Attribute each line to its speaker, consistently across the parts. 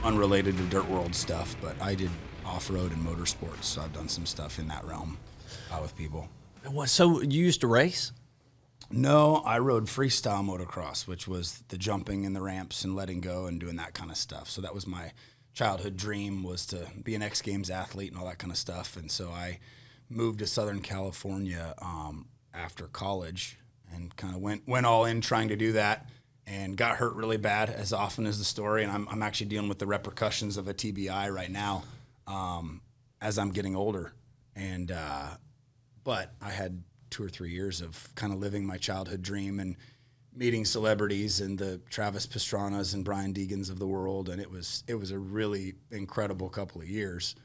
Speaker 1: unrelated to dirt world stuff, but I did off-road and motorsports, so I've done some stuff in that realm with people.
Speaker 2: So you used to race?
Speaker 1: No, I rode freestyle motocross, which was the jumping and the ramps and letting go and doing that kind of stuff. So that was my childhood dream, was to be an X Games athlete and all that kind of stuff. And so I moved to Southern California after college and kind of went all in trying to do that, and got hurt really bad, as often as the story. And I'm actually dealing with the repercussions of a TBI right now as I'm getting older. And but I had 2 or 3 years of kind of living my childhood dream and meeting celebrities and the Travis Pastranas and Brian Degans of the world. And it was a really incredible couple of years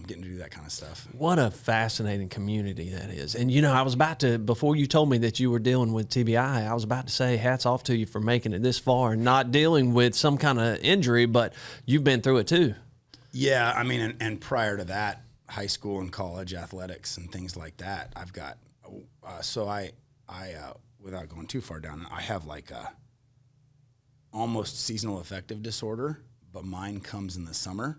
Speaker 1: getting to do that kind of stuff.
Speaker 2: What a fascinating community that is. And, you know, I was about to, before you told me that you were dealing with TBI, I was about to say hats off to you for making it this far and not dealing with some kind of injury, but you've been through it too.
Speaker 1: Yeah, I mean, and prior to that, high school and college athletics and things like that, I've got, so I without going too far down, I have like a almost seasonal affective disorder, but mine comes in the summer,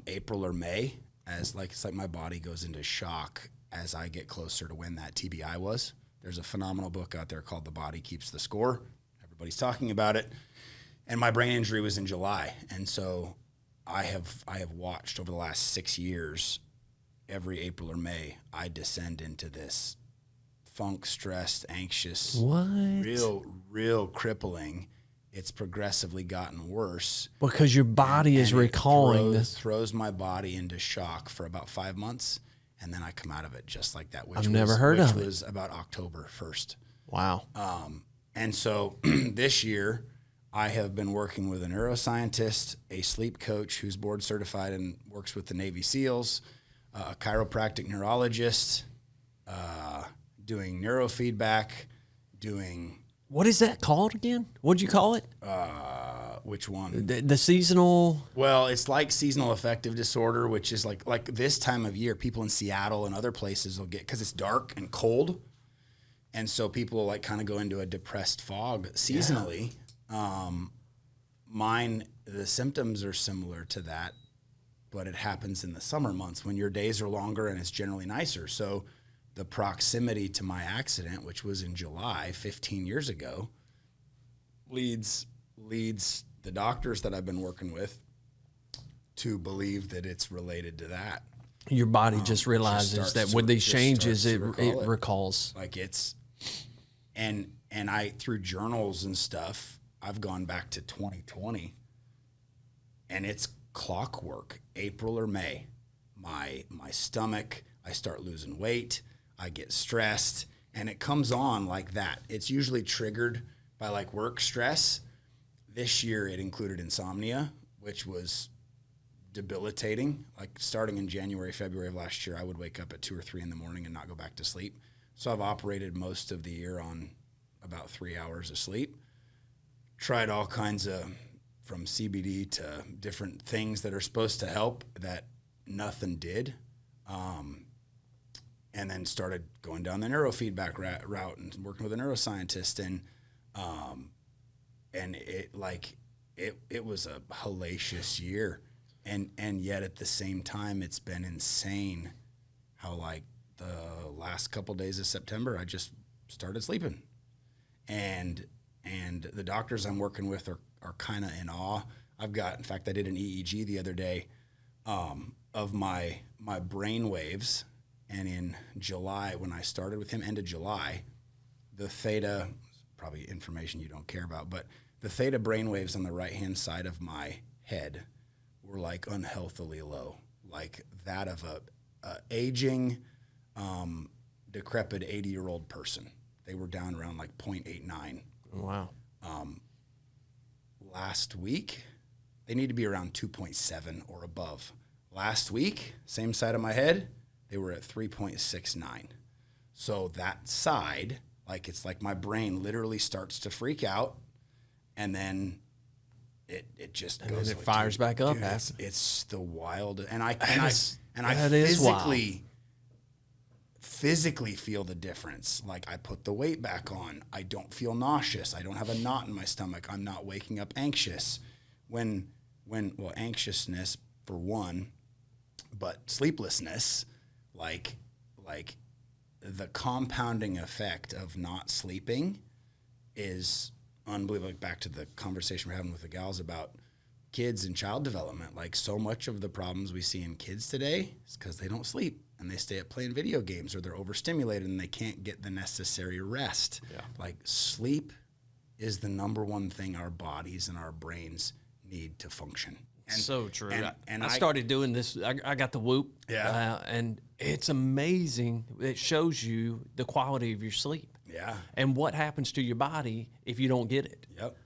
Speaker 1: April or May, as like, it's like my body goes into shock as I get closer to when that TBI was. There's a phenomenal book out there called The Body Keeps the Score. Everybody's talking about it. And my brain injury was in July. And so I have watched over the last 6 years, every April or May, I descend into this funk, stressed, anxious, real crippling. It's progressively gotten worse.
Speaker 2: Because your body is recalling this.
Speaker 1: Throws my body into shock for about 5 months, and then I come out of it just like that.
Speaker 2: I've never heard of it.
Speaker 1: Which was about October 1st.
Speaker 2: Wow.
Speaker 1: And so this year, I have been working with a neuroscientist, a sleep coach who's board certified and works with the Navy SEALs, a chiropractic neurologist, doing neurofeedback, doing...
Speaker 2: What is that called again? What'd you call it?
Speaker 1: Which one?
Speaker 2: The seasonal...
Speaker 1: Well, it's like seasonal affective disorder, which is like this time of year, people in Seattle and other places will get, because it's dark and cold, and so people will like kind of go into a depressed fog seasonally. Yeah. Mine, the symptoms are similar to that, but it happens in the summer months when your days are longer and it's generally nicer. So the proximity to my accident, which was in July 15 years ago, leads the doctors that I've been working with to believe that it's related to that.
Speaker 2: Your body just realizes that with these changes, it recalls.
Speaker 1: Like it's, and I, through journals and stuff, I've gone back to 2020, and it's clockwork. April or May, my stomach, I start losing weight, I get stressed, and it comes on like that. It's usually triggered by like work stress. This year it included insomnia, which was debilitating. Like starting in January, February of last year, I would wake up at 2 or 3 in the morning and not go back to sleep. So I've operated most of the year on about 3 hours of sleep. Tried all kinds of, from CBD to different things that are supposed to help, that nothing did. And then started going down the neurofeedback route and working with a neuroscientist, and it was a hellacious year, and yet at the same time it's been insane how like the last couple days of September I just started sleeping, and the doctors I'm working with are kind of in awe. In fact, I did an EEG the other day of my brain waves. And in July, when I started with him, end of July, the theta, probably information you don't care about, but the theta brainwaves on the right-hand side of my head were like unhealthily low, like that of a aging, decrepit 80-year-old person. They were down around like 0.89.
Speaker 2: Wow.
Speaker 1: Last week, they need to be around 2.7 or above. Last week, same side of my head, they were at 3.69. So that side, like it's like my brain literally starts to freak out, and then it just
Speaker 2: and
Speaker 1: goes.
Speaker 2: Then it fires back up.
Speaker 1: Dude, it's the wild, and I physically feel the difference. Like I put the weight back on. I don't feel nauseous. I don't have a knot in my stomach. I'm not waking up anxious. When anxiousness for one, but sleeplessness, like the compounding effect of not sleeping is unbelievable. Like back to the conversation we're having with the gals about kids and child development. Like so much of the problems we see in kids today is because they don't sleep and they stay up playing video games, or they're overstimulated and they can't get the necessary rest.
Speaker 2: Yeah.
Speaker 1: Like sleep is the number one thing our bodies and our brains need to function. And,
Speaker 2: so true.
Speaker 1: And
Speaker 2: I started doing this. I got the Whoop.
Speaker 1: Yeah.
Speaker 2: And it's amazing. It shows you the quality of your sleep.
Speaker 1: Yeah.
Speaker 2: And what happens to your body if you don't get it.
Speaker 1: Yep.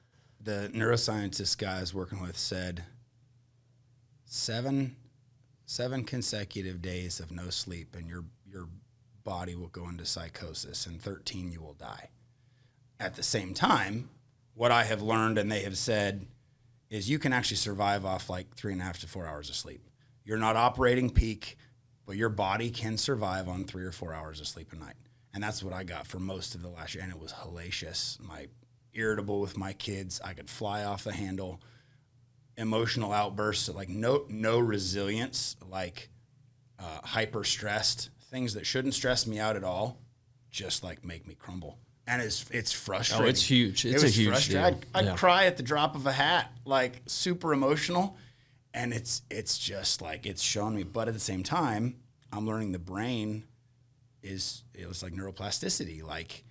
Speaker 1: The neuroscientist guy I was working with said 7 consecutive days of no sleep and your body will go into psychosis, and 13 you will die. At the same time, what I have learned and they have said is you can actually survive off like 3.5 to 4 hours of sleep. You're not operating peak, but your body can survive on 3 or 4 hours of sleep a night. And that's what I got for most of the last year. And it was hellacious. Irritable with my kids. I could fly off the handle. Emotional outbursts, like no resilience, like hyper stressed. Things that shouldn't stress me out at all, just like make me crumble. And it's frustrating.
Speaker 2: Oh, it's huge. It's a huge deal.
Speaker 1: I'd cry at the drop of a hat, like super emotional. And it's just like, it's shown me. But at the same time, I'm learning the brain it was like neuroplasticity. Like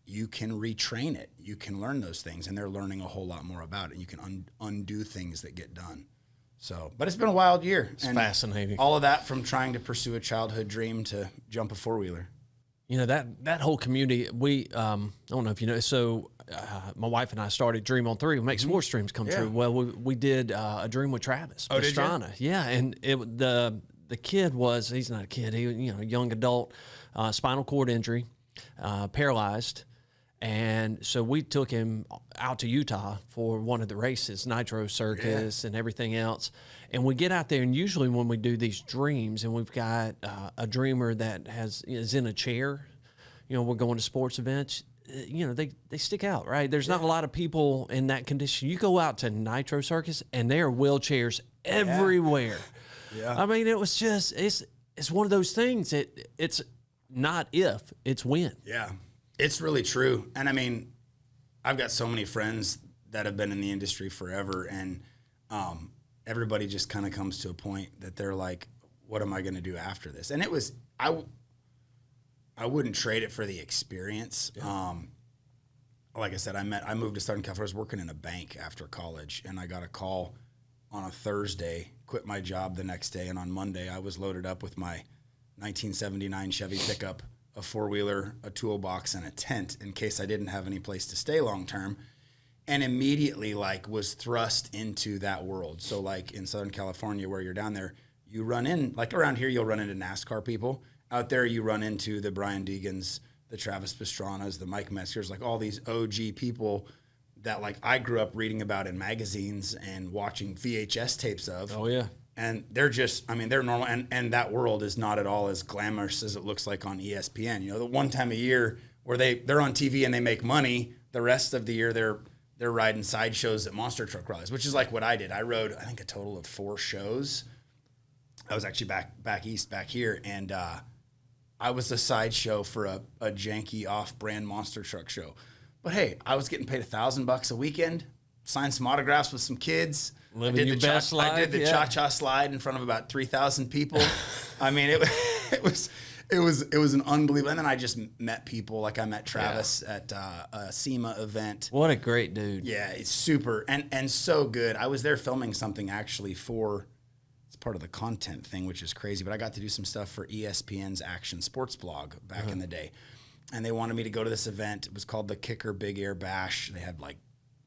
Speaker 1: you can retrain it. You can learn those things. And they're learning a whole lot more about it. You can undo things that get done. So, but it's been a wild year.
Speaker 2: It's fascinating.
Speaker 1: All of that from trying to pursue a childhood dream to jump a four-wheeler.
Speaker 2: You know, that whole community, I don't know if you know, so my wife and I started Dream on 3, make sports dreams come true. Well, we did a dream with Travis Pastrana. Yeah, and the kid he's not a kid, he a young adult, spinal cord injury, paralyzed. And so we took him out to Utah for one of the races, Nitro Circus and everything else. And we get out there, and usually when we do these dreams, and we've got a dreamer that is in a chair, we're going to sports events, they stick out, right? There's not a lot of people in that condition. You go out to Nitro Circus, and there are wheelchairs everywhere.
Speaker 1: Yeah.
Speaker 2: I mean, it was just, it's one of those things that it's not if, it's when.
Speaker 1: Yeah. It's really true. And I mean, I've got so many friends that have been in the industry forever, and everybody just kind of comes to a point that they're like, what am I going to do after this? And it was, I wouldn't trade it for the experience. Yeah. Like I said, I moved to Southern California. I was working in a bank after college, and I got a call on a Thursday, quit my job the next day. And on Monday, I was loaded up with my 1979 Chevy pickup, a four-wheeler, a toolbox, and a tent in case I didn't have any place to stay long-term, and immediately was thrust into that world. So like in Southern California where you're down there, you run in, like around here, you'll run into NASCAR people. Out there, you run into the Brian Degans, the Travis Pastranas, the Mike Metzgers, like all these OG people that I grew up reading about in magazines and watching VHS tapes of.
Speaker 2: Oh, yeah.
Speaker 1: And they're they're normal. And that world is not at all as glamorous as it looks like on ESPN. The one time a year where they're on TV and they make money, the rest of the year they're riding sideshows at monster truck rallies, which is like what I did. I rode, I think, a total of 4 shows. I was actually back east, back here, and I was a sideshow for a janky off-brand monster truck show. But hey, I was getting paid $1,000 a weekend, signed some autographs with some kids.
Speaker 2: Living your best life.
Speaker 1: I did the cha-cha slide in front of about 3,000 people. I mean, it was an unbelievable. And then I just met people. Like I met Travis at a SEMA event.
Speaker 2: What a great dude.
Speaker 1: Yeah, it's super and so good. I was there filming something actually it's part of the content thing, which is crazy. But I got to do some stuff for ESPN's Action Sports blog back in the day. And they wanted me to go to this event. It was called the Kicker Big Air Bash. They had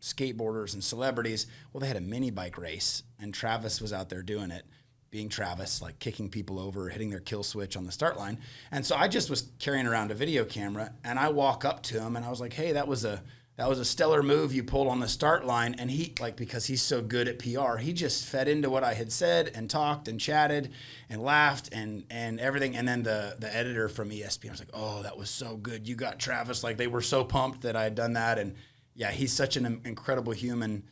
Speaker 1: skateboarders and celebrities. Well, they had a mini bike race, and Travis was out there doing it, being Travis, kicking people over, hitting their kill switch on the start line. And so I just was carrying around a video camera, and I walk up to him, and I was like, hey, that was a stellar move you pulled on the start line. And he, because he's so good at PR, he just fed into what I had said and talked and chatted and laughed and everything. And then the editor from ESPN was like, oh, that was so good. You got Travis. They were so pumped that I had done that. And yeah, he's such an incredible human,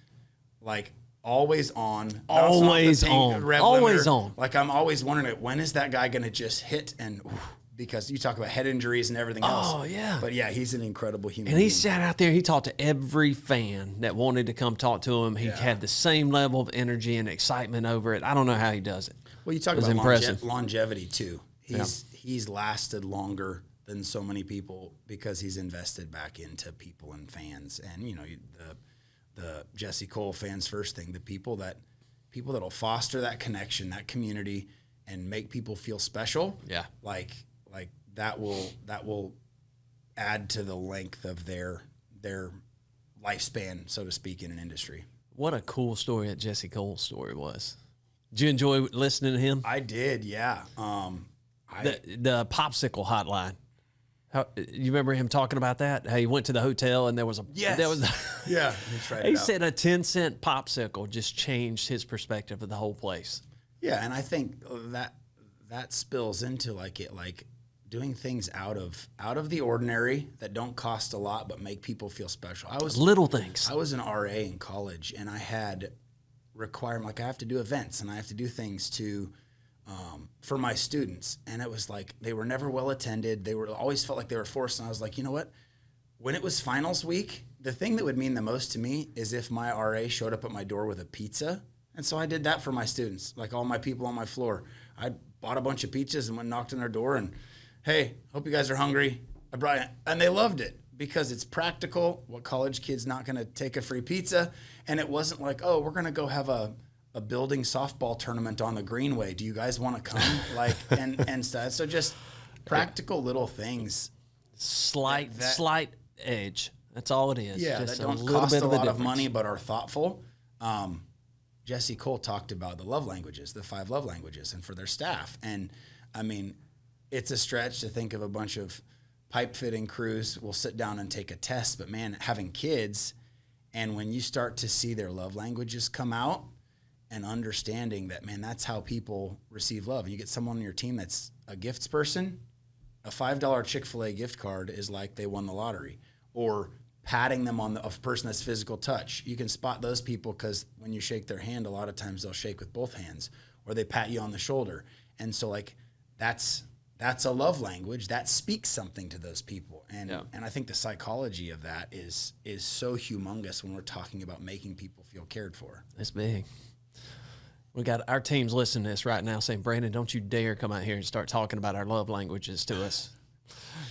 Speaker 1: always on,
Speaker 2: Always on.
Speaker 1: rev
Speaker 2: Always
Speaker 1: limiter.
Speaker 2: on.
Speaker 1: Like I'm always wondering, when is that guy going to just hit and because you talk about head injuries and everything else.
Speaker 2: Oh, yeah.
Speaker 1: But yeah, he's an incredible human
Speaker 2: And he
Speaker 1: being.
Speaker 2: sat out there. He talked to every fan that wanted to come talk to him. He had the same level of energy and excitement over it. I don't know how he does it.
Speaker 1: Well, you talk
Speaker 2: It was
Speaker 1: about
Speaker 2: impressive.
Speaker 1: longevity too. He's lasted longer than so many people because he's invested back into people and fans. And you know, the Jesse Cole fans first thing, the people that'll foster that connection, that community, and make people feel special.
Speaker 2: Yeah.
Speaker 1: Like that will add to the length of their lifespan, so to speak, in an industry.
Speaker 2: What a cool story that Jesse Cole's story was. Did you enjoy listening to him?
Speaker 1: I did, yeah.
Speaker 2: The popsicle hotline. You remember him talking about that? How he went to the hotel and there was
Speaker 1: Yes.
Speaker 2: there was
Speaker 1: Yeah, he tried it
Speaker 2: he
Speaker 1: out.
Speaker 2: said a 10-cent popsicle just changed his perspective of the whole place.
Speaker 1: Yeah, and I think that spills into like doing things out of the ordinary that don't cost a lot but make people feel special.
Speaker 2: Little things.
Speaker 1: I was an RA in college, and I had requirement, like I have to do events and I have to do things to for my students, and it was like they were never well attended. They were always felt like they were forced, and I was like, you know what? When it was finals week, the thing that would mean the most to me is if my RA showed up at my door with a pizza. And so I did that for my students, like all my people on my floor. I bought a bunch of pizzas and went and knocked on their door and, hey, hope you guys are hungry. I brought it. And they loved it because it's practical. What college kid's not going to take a free pizza? And it wasn't like, oh, we're going to go have a building softball tournament on the Greenway. Do you guys want to come? and stuff. So just practical little things.
Speaker 2: Slight edge. That's all it is.
Speaker 1: Yeah,
Speaker 2: just
Speaker 1: that don't
Speaker 2: little
Speaker 1: cost
Speaker 2: bit
Speaker 1: a
Speaker 2: of
Speaker 1: lot of
Speaker 2: difference.
Speaker 1: money but are thoughtful. Jesse Cole talked about the love languages, the 5 love languages, and for their staff. And I mean, it's a stretch to think of a bunch of pipe fitting crews will sit down and take a test, but man, having kids, and when you start to see their love languages come out and understanding that, man, that's how people receive love. And you get someone on your team that's a gifts person, a $5 Chick-fil-A gift card is like they won the lottery. Or patting them on a person that's physical touch. You can spot those people because when you shake their hand, a lot of times they'll shake with both hands, or they pat you on the shoulder. And so like that's a love language that speaks something to those people. And and I think the psychology of that is so humongous when we're talking about making people feel cared for.
Speaker 2: It's big. We got our teams listening to this right now saying, Brandon, don't you dare come out here and start talking about our love languages to us.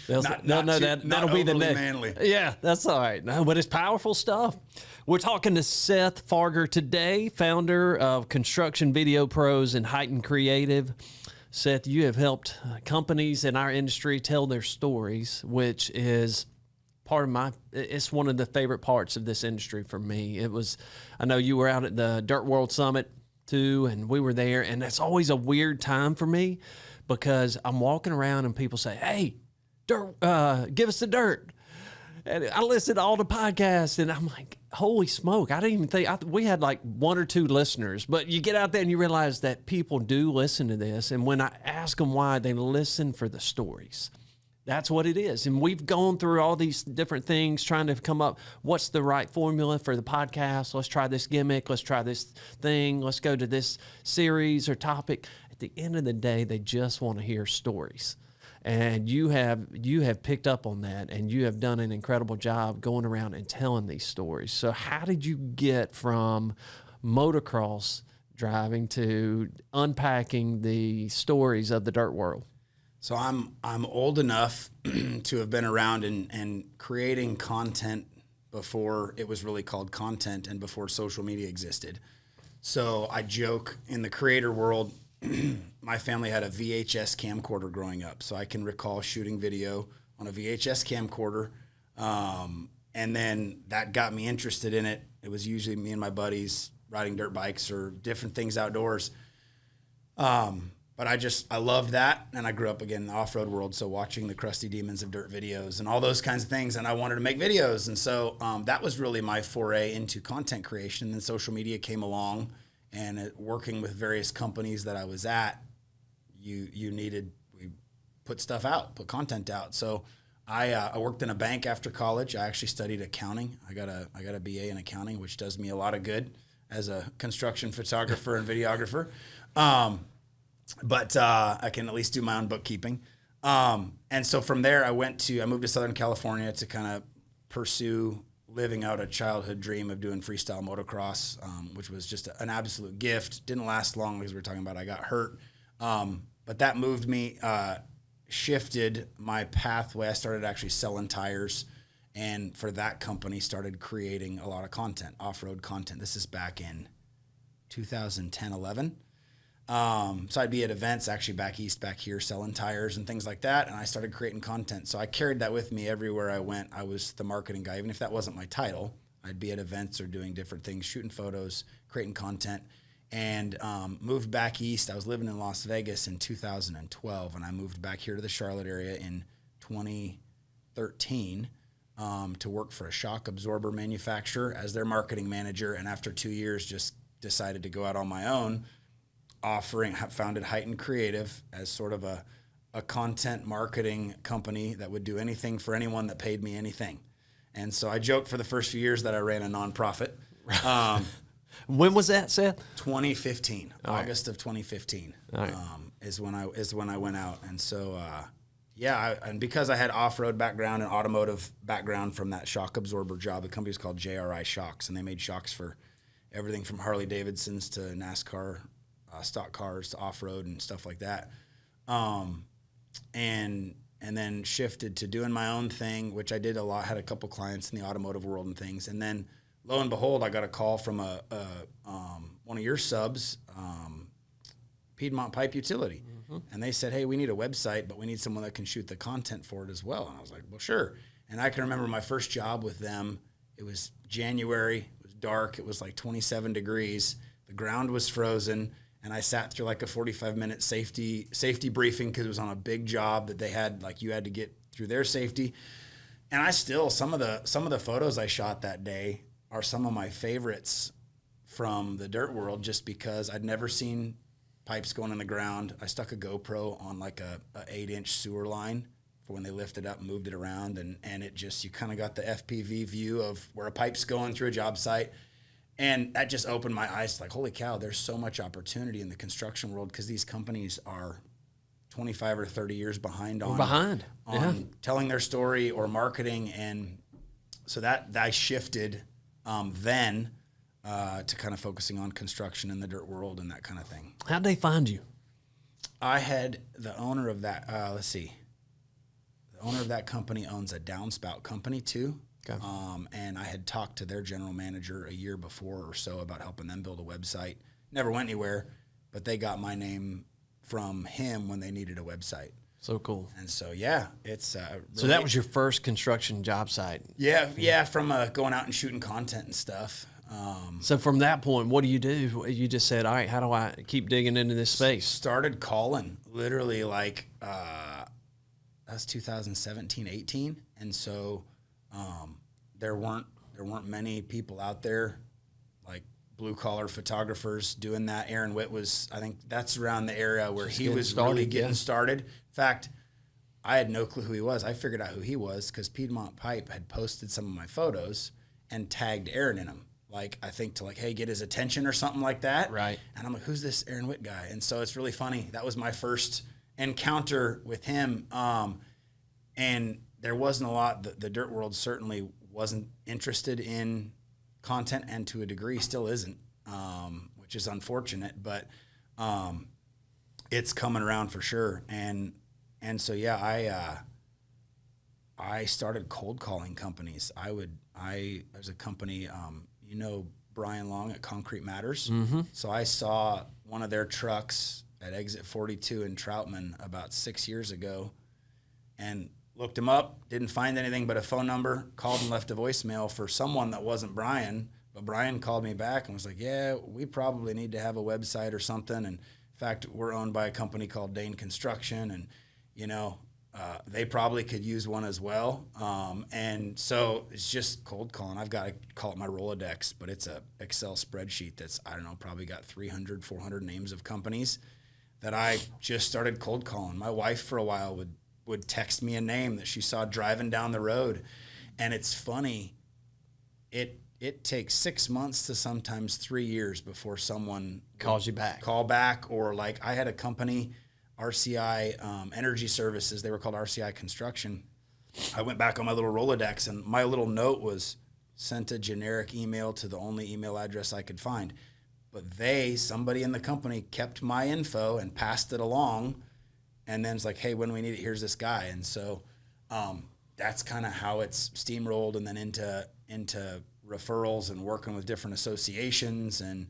Speaker 2: They'll know that'll be the next.
Speaker 1: Manly.
Speaker 2: Yeah, that's all right. No, but it's powerful stuff. We're talking to Seth Fargher today, founder of Construction Video Pros and Heightened Creative. Seth, you have helped companies in our industry tell their stories, which is it's one of the favorite parts of this industry for me. I know you were out at the Dirt World Summit too, and we were there, and that's always a weird time for me because I'm walking around and people say, hey, dirt, give us the dirt. And I listened to all the podcasts and I'm like, holy smoke. I didn't even think, we had like 1 or 2 listeners, but you get out there and you realize that people do listen to this. And when I ask them why, they listen for the stories. That's what it is. And we've gone through all these different things trying to come up, what's the right formula for the podcast? Let's try this gimmick. Let's try this thing. Let's go to this series or topic. At the end of the day, they just want to hear stories. And you have picked up on that, and you have done an incredible job going around and telling these stories. So how did you get from motocross driving to unpacking the stories of the dirt world?
Speaker 1: So I'm old enough to have been around and creating content before it was really called content and before social media existed. So I joke in the creator world, my family had a VHS camcorder growing up. So I can recall shooting video on a VHS camcorder. And then that got me interested in it. It was usually me and my buddies riding dirt bikes or different things outdoors. But I loved that. And I grew up again in the off-road world. So watching the Crusty Demons of Dirt videos and all those kinds of things. And I wanted to make videos. And so that was really my foray into content creation. And then social media came along. And working with various companies that I was at, we put stuff out, put content out. So I worked in a bank after college. I actually studied accounting. I got a BA in accounting, which does me a lot of good. as a construction photographer and videographer. But I can at least do my own bookkeeping. And so from there, I moved to Southern California to kind of pursue living out a childhood dream of doing freestyle motocross, which was just an absolute gift. Didn't last long, as we were talking about. I got hurt. But that moved me, shifted my pathway. I started actually selling tires, and for that company started creating a lot of content, off-road content. This is back in 2010, 11. So I'd be at events actually back east, back here, selling tires and things like that. And I started creating content. So I carried that with me everywhere I went. I was the marketing guy. Even if that wasn't my title, I'd be at events or doing different things, shooting photos, creating content, and moved back east. I was living in Las Vegas in 2012, and I moved back here to the Charlotte area in 2013 to work for a shock absorber manufacturer as their marketing manager. And after 2 years, just decided to go out on my own, founded Heightened Creative as sort of a content marketing company that would do anything for anyone that paid me anything. And so I joked for the first few years that I ran a nonprofit.
Speaker 2: When was that, Seth?
Speaker 1: 2015,
Speaker 2: All right.
Speaker 1: August of 2015
Speaker 2: All right.
Speaker 1: is when I went out. And so, and because I had off-road background and automotive background from that shock absorber job, the company was called JRI Shocks, and they made shocks for everything from Harley Davidsons to NASCAR, stock cars to off-road and stuff like that. And then shifted to doing my own thing, which I did a lot, had a couple clients in the automotive world and things. And then lo and behold, I got a call from one of your subs, Piedmont Pipe Utility. Mm-hmm. And they said, hey, we need a website, but we need someone that can shoot the content for it as well. And I was like, well, sure. And I can remember my first job with them. It was January. It was dark. It was like 27 degrees. The ground was frozen. And I sat through like a 45-minute safety briefing because it was on a big job that they had, like you had to get through their safety. And I still, some of the photos I shot that day are some of my favorites from the dirt world, just because I'd never seen pipes going in the ground. I stuck a GoPro on like a 8-inch sewer line for when they lifted up and moved it around. And it just, you kind of got the FPV view of where a pipe's going through a job site. And that just opened my eyes to like, holy cow, there's so much opportunity in the construction world, because these companies are 25 or 30 years behind on telling their story or marketing. And so that I shifted then to kind of focusing on construction in the dirt world and that kind of thing.
Speaker 2: How'd they find you?
Speaker 1: I had the owner of that, the owner of that company owns a downspout company too. Okay. And I had talked to their general manager a year before or so about helping them build a website. Never went anywhere, but they got my name from him when they needed a website.
Speaker 2: So cool.
Speaker 1: And so, yeah, it's really,
Speaker 2: so that was your first construction job site?
Speaker 1: Yeah, from going out and shooting content and stuff.
Speaker 2: So from that point, what do? You just said, all right, how do I keep digging into this space?
Speaker 1: Started calling, literally like, that was 2017, 18. And so there weren't many people out there, like blue collar photographers doing that. Aaron Witt was, I think that's around the area where he was really getting started. In fact, I had no clue who he was. I figured out who he was because Piedmont Pipe had posted some of my photos and tagged Aaron in them. Like, I think to like, hey, get his attention or something like that. Right. And I'm like, who's this Aaron Witt guy? And so it's really funny. That was my first encounter with him. And there wasn't a lot. The dirt world certainly wasn't interested in content, and to a degree still isn't, which is unfortunate, but it's coming around for sure. And so, yeah, I started cold calling companies. There's a company, Brian Long at Concrete Matters. Mm-hmm. So I saw one of their trucks at exit 42 in Troutman about 6 years ago, and looked him up, didn't find anything but a phone number, called and left a voicemail for someone that wasn't Brian, but Brian called me back and was like, yeah, we probably need to have a website or something. And in fact, we're owned by a company called Dane Construction, and, they probably could use one as well. And so it's just cold calling. I've got to call it my Rolodex, but it's a Excel spreadsheet that's, I don't know, probably got 300, 400 names of companies that I just started cold calling. My wife for a while would text me a name that she saw driving down the road. And it's funny, it it takes 6 months to sometimes 3 years before someone
Speaker 2: Calls you back.
Speaker 1: call back. Or like I had a company, RCI Energy Services, they were called RCI Construction. I went back on my little Rolodex, and my little note was sent a generic email to the only email address I could find. But somebody in the company kept my info and passed it along, and then it's like, hey, when we need it, here's this guy. And so that's kind of how it's steamrolled, and then into referrals and working with different associations. And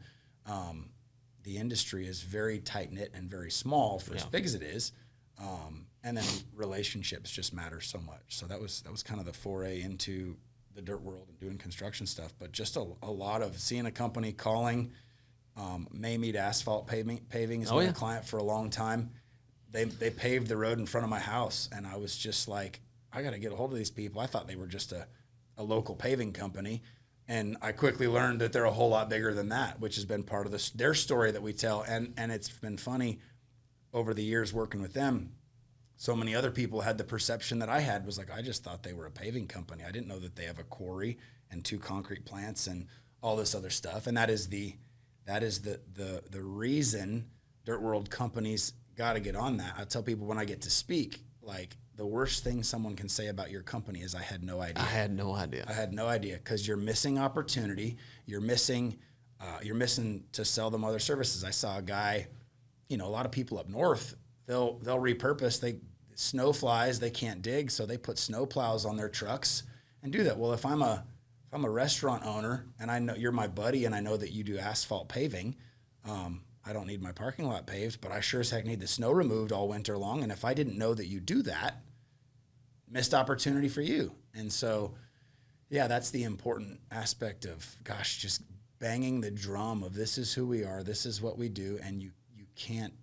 Speaker 1: the industry is very tight-knit and very small for as big as it is. And then relationships just matter so much. So that was kind of the foray into the dirt world and doing construction stuff. But just a lot of seeing a company calling. Maymead Asphalt Paving has been a client for a long time. They paved the road in front of my house, and I was just like, I got to get a hold of these people. I thought they were just a local paving company, and I quickly learned that they're a whole lot bigger than that, which has been part of their story that we tell. And it's been funny over the years working with them. So many other people had the perception that I had, was like, I just thought they were a paving company. I didn't know that they have a quarry and 2 concrete plants and all this other stuff. And that is the reason dirt world companies got to get on that. I tell people when I get to speak, like, the worst thing someone can say about your company is I had no idea.
Speaker 2: I had no idea, because you're missing opportunity. You're missing to sell them other services. I saw a guy, a lot of people up north, they'll repurpose. Snow flies, they can't dig, so they put snow plows on their trucks and do that. Well, if I'm a restaurant owner and I know you're my buddy and I know that you do asphalt paving, I don't need my parking lot paved, but I sure as heck need the snow removed all winter long. And if I didn't know that you do that, missed opportunity for you. And so, yeah, that's the important aspect of, gosh, just banging the drum of this is who we are, this is what we do, and you can't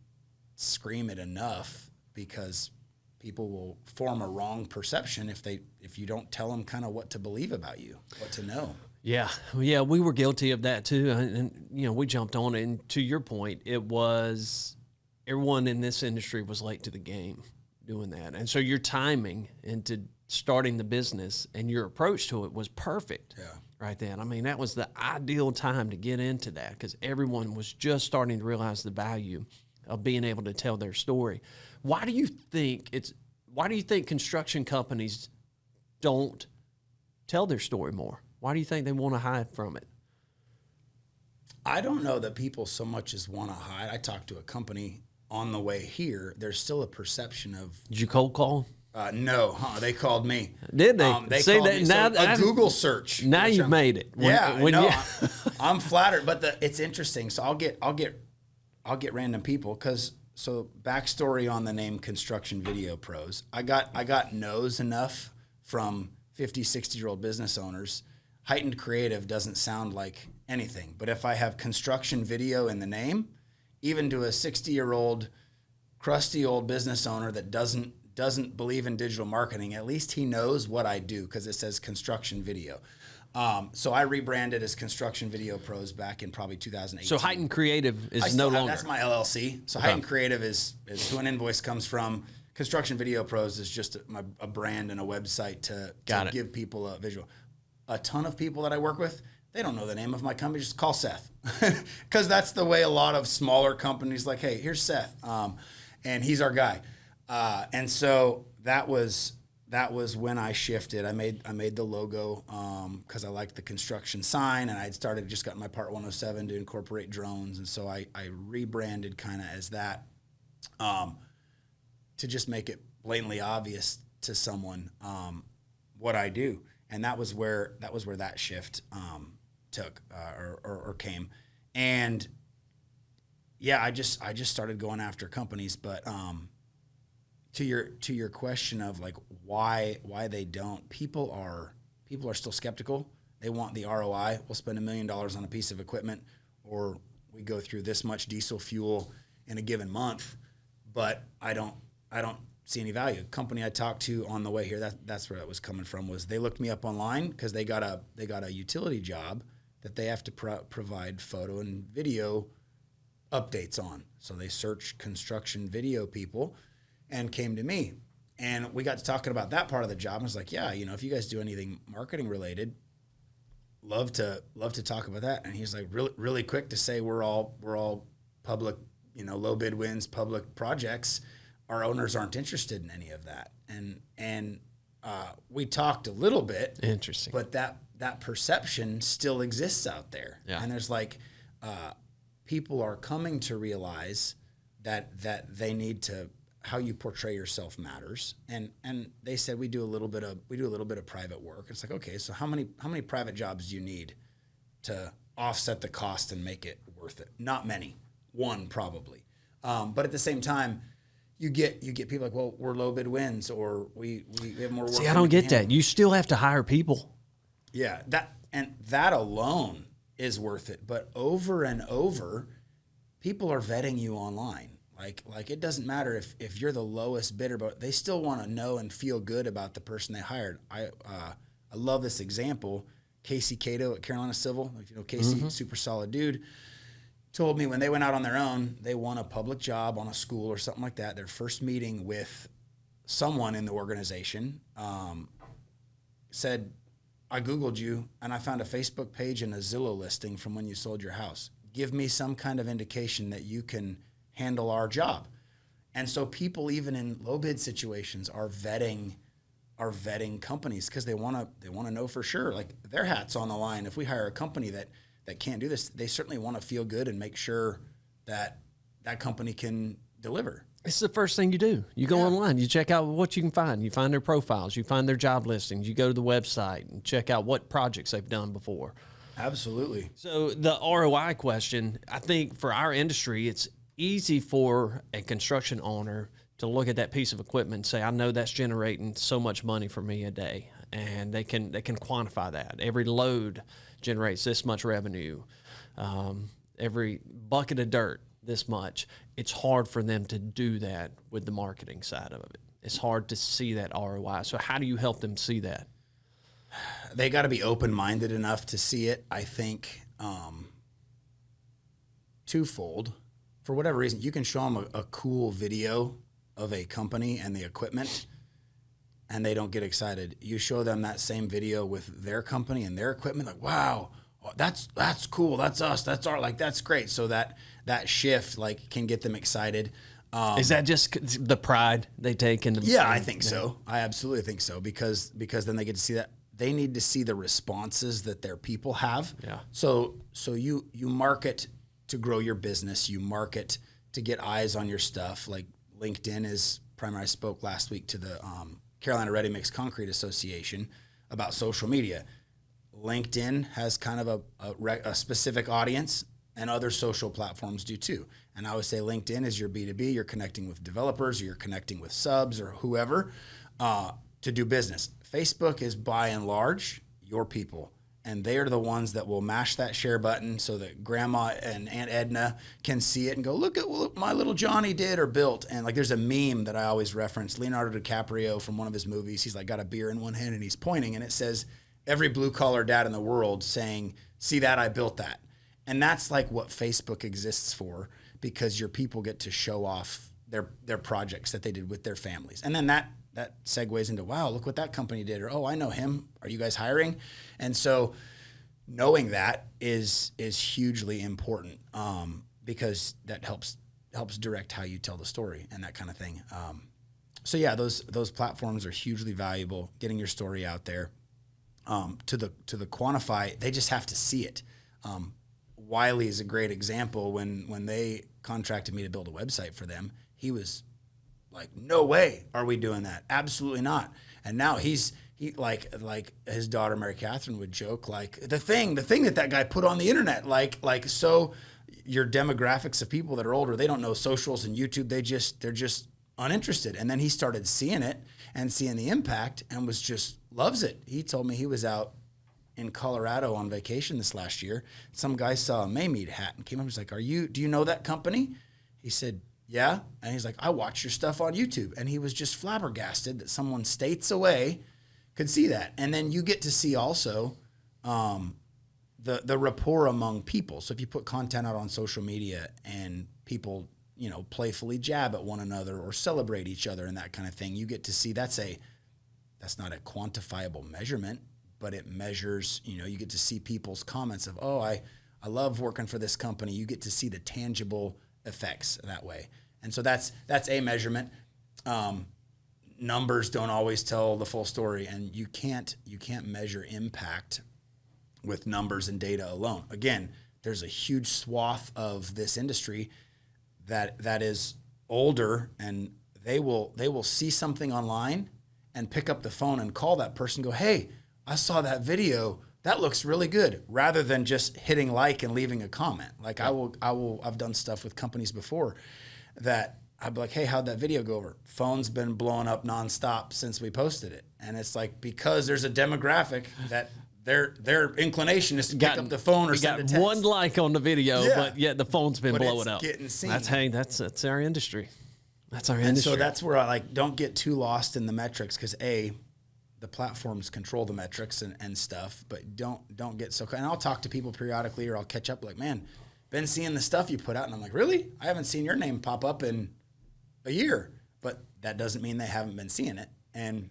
Speaker 2: scream it enough, because people will form a wrong perception if you don't tell them kind of what to believe about you, what to know. Yeah, we were guilty of that too, and we jumped on it. And to your point, it was everyone in this industry was late to the game doing that, and so your timing into starting the business and your approach to it was perfect.
Speaker 1: Yeah.
Speaker 2: Right then. I mean, that was the ideal time to get into that, because everyone was just starting to realize the value of being able to tell their story. Why do you think construction companies don't tell their story more? Why do you think they want to hide from it?
Speaker 1: I don't know that people so much as want to hide. I talked to a company on the way here. There's still a perception of...
Speaker 2: Did you cold call?
Speaker 1: No, they called me.
Speaker 2: Did they?
Speaker 1: They
Speaker 2: See
Speaker 1: called
Speaker 2: that
Speaker 1: me.
Speaker 2: now?
Speaker 1: So a Google search.
Speaker 2: Now you've made it.
Speaker 1: I'm flattered, but it's interesting. So I'll get random people, so backstory on the name Construction Video Pros. I got no's enough from 50, 60-year-old business owners. Heightened Creative doesn't sound like anything, but if I have construction video in the name, even to a 60-year-old crusty old business owner that doesn't believe in digital marketing, at least he knows what I do, because it says construction video. So I rebranded as Construction Video Pros back in probably 2018.
Speaker 2: So Heightened Creative is no longer.
Speaker 1: That's my LLC. So okay. Heightened Creative is who an invoice comes from. Construction Video Pros is just a brand and a website to give people a visual. A ton of people that I work with, they don't know the name of my company. Just call Seth, because that's the way a lot of smaller companies, like, hey, here's Seth, and he's our guy. And so that was when I shifted. I made the logo because I liked the construction sign, and I'd just gotten my Part 107 to incorporate drones, and so I rebranded kind of as that, to just make it blatantly obvious to someone what I do. And that was where that shift took or came. And yeah, I just started going after companies. But to your question of like why they don't, people are still skeptical. They want the ROI. We'll spend $1 million on a piece of equipment, or we go through this much diesel fuel in a given month, but I don't see any value. A company I talked to on the way here, that's where it was coming from, was they looked me up online because they got a utility job that they have to provide photo and video updates on. So they searched construction video people and came to me. And we got to talking about that part of the job. And I was like, yeah, if you guys do anything marketing related, love to talk about that. And he's like, really quick to say we're all public, low bid wins, public projects. Our owners aren't interested in any of that. And we talked a little bit.
Speaker 2: Interesting.
Speaker 1: But that perception still exists out there.
Speaker 2: Yeah.
Speaker 1: And there's like, people are coming to realize that they need to, how you portray yourself matters. And they said, we do a little bit of private work. It's like, okay, so how many private jobs do you need to offset the cost and make it worth it? Not many. One probably. But at the same time, you get people like, well, we're low bid wins, or we have more work.
Speaker 2: See, I don't get that. You still have to hire people.
Speaker 1: Yeah, that alone is worth it. But over and over, people are vetting you online. Like it doesn't matter if you're the lowest bidder, but they still want to know and feel good about the person they hired. I love this example. Casey Cato at Carolina Civil, if you know Casey, super solid dude, told me when they went out on their own, they won a public job on a school or something like that. Their first meeting with someone in the organization said, I Googled you and I found a Facebook page and a Zillow listing from when you sold your house. Give me some kind of indication that you can handle our job. And so people, even in low bid situations, are vetting companies because they want to know for sure, like their hat's on the line. If we hire a company that can't do this, they certainly want to feel good and make sure that company can deliver.
Speaker 2: It's the first thing you do. You go online, you check out what you can find. You find their profiles, you find their job listings, you go to the website and check out what projects they've done before.
Speaker 1: Absolutely.
Speaker 2: So the ROI question, I think for our industry, it's easy for a construction owner to look at that piece of equipment and say, I know that's generating so much money for me a day. And they can quantify that. Every load generates this much revenue. Every bucket of dirt, this much. It's hard for them to do that with the marketing side of it. It's hard to see that ROI. So how do you help them see that?
Speaker 1: They got to be open-minded enough to see it. I think twofold. For whatever reason, you can show them a cool video of a company and the equipment, and they don't get excited. You show them that same video with their company and their equipment, like, wow, that's cool. That's us. That's that's great. So that shift can get them excited.
Speaker 2: Is that just the pride they take in?
Speaker 1: Yeah, I think so. I absolutely think so because then they get to see that. They need to see the responses that their people have.
Speaker 2: Yeah.
Speaker 1: So you market to grow your business. You market to get eyes on your stuff. Like LinkedIn is primary. I spoke last week to the Carolina Ready Mix Concrete Association about social media. LinkedIn has kind of a specific audience, and other social platforms do too. And I would say LinkedIn is your B2B. You're connecting with developers, or you're connecting with subs or whoever to do business. Facebook is by and large your people, and they are the ones that will mash that share button so that Grandma and Aunt Edna can see it and go, look at what my little Johnny did or built. And there's a meme that I always reference, Leonardo DiCaprio from one of his movies. He's got a beer in one hand and he's pointing, and it says, every blue collar dad in the world saying, see that, I built that. And that's what Facebook exists for, because your people get to show off their projects that they did with their families. And then that segues into, wow, look what that company did, or, oh, I know him. Are you guys hiring? And so knowing that is hugely important because that helps direct how you tell the story and that kind of thing. So yeah, those platforms are hugely valuable, getting your story out there. To the quantify, they just have to see it. Wiley is a great example. When they contracted me to build a website for them, he was like, no way are we doing that. Absolutely not. And now he like his daughter, Mary Catherine, would joke, the thing that guy put on the internet, so your demographics of people that are older, they don't know socials and YouTube. They're just uninterested. And then he started seeing it and seeing the impact and loves it. He told me he was out in Colorado on vacation this last year. Some guy saw a Maymead hat and came up and was like, do you know that company? He said, yeah. And he's like, I watch your stuff on YouTube. And he was just flabbergasted that someone states away could see that. And then you get to see also the rapport among people. So if you put content out on social media and people, playfully jab at one another or celebrate each other and that kind of thing, you get to see that's not a quantifiable measurement, but it measures, you get to see people's comments of, oh, I love working for this company. You get to see the tangible effects that way. And so that's a measurement. Numbers don't always tell the full story, and you can't measure impact with numbers and data alone. Again, there's a huge swath of this industry that is older, and they will see something online and pick up the phone and call that person and go, hey, I saw that video. That looks really good, rather than just hitting like and leaving a comment. Like I've done stuff with companies before that I'd be like, hey, how'd that video go over? Phone's been blowing up nonstop since we posted it. And it's like, because there's a demographic that their inclination is to pick up the phone or send a text.
Speaker 2: One like on the video, but yet the phone's been blowing up.
Speaker 1: Getting seen.
Speaker 2: That's our industry. That's our
Speaker 1: industry.
Speaker 2: industry.
Speaker 1: So that's where I don't get too lost in the metrics, because the platforms control the metrics and stuff, but don't get so. And I'll talk to people periodically, or I'll catch up like, man, been seeing the stuff you put out, and I'm like, really? I haven't seen your name pop up in a year, but that doesn't mean they haven't been seeing it. And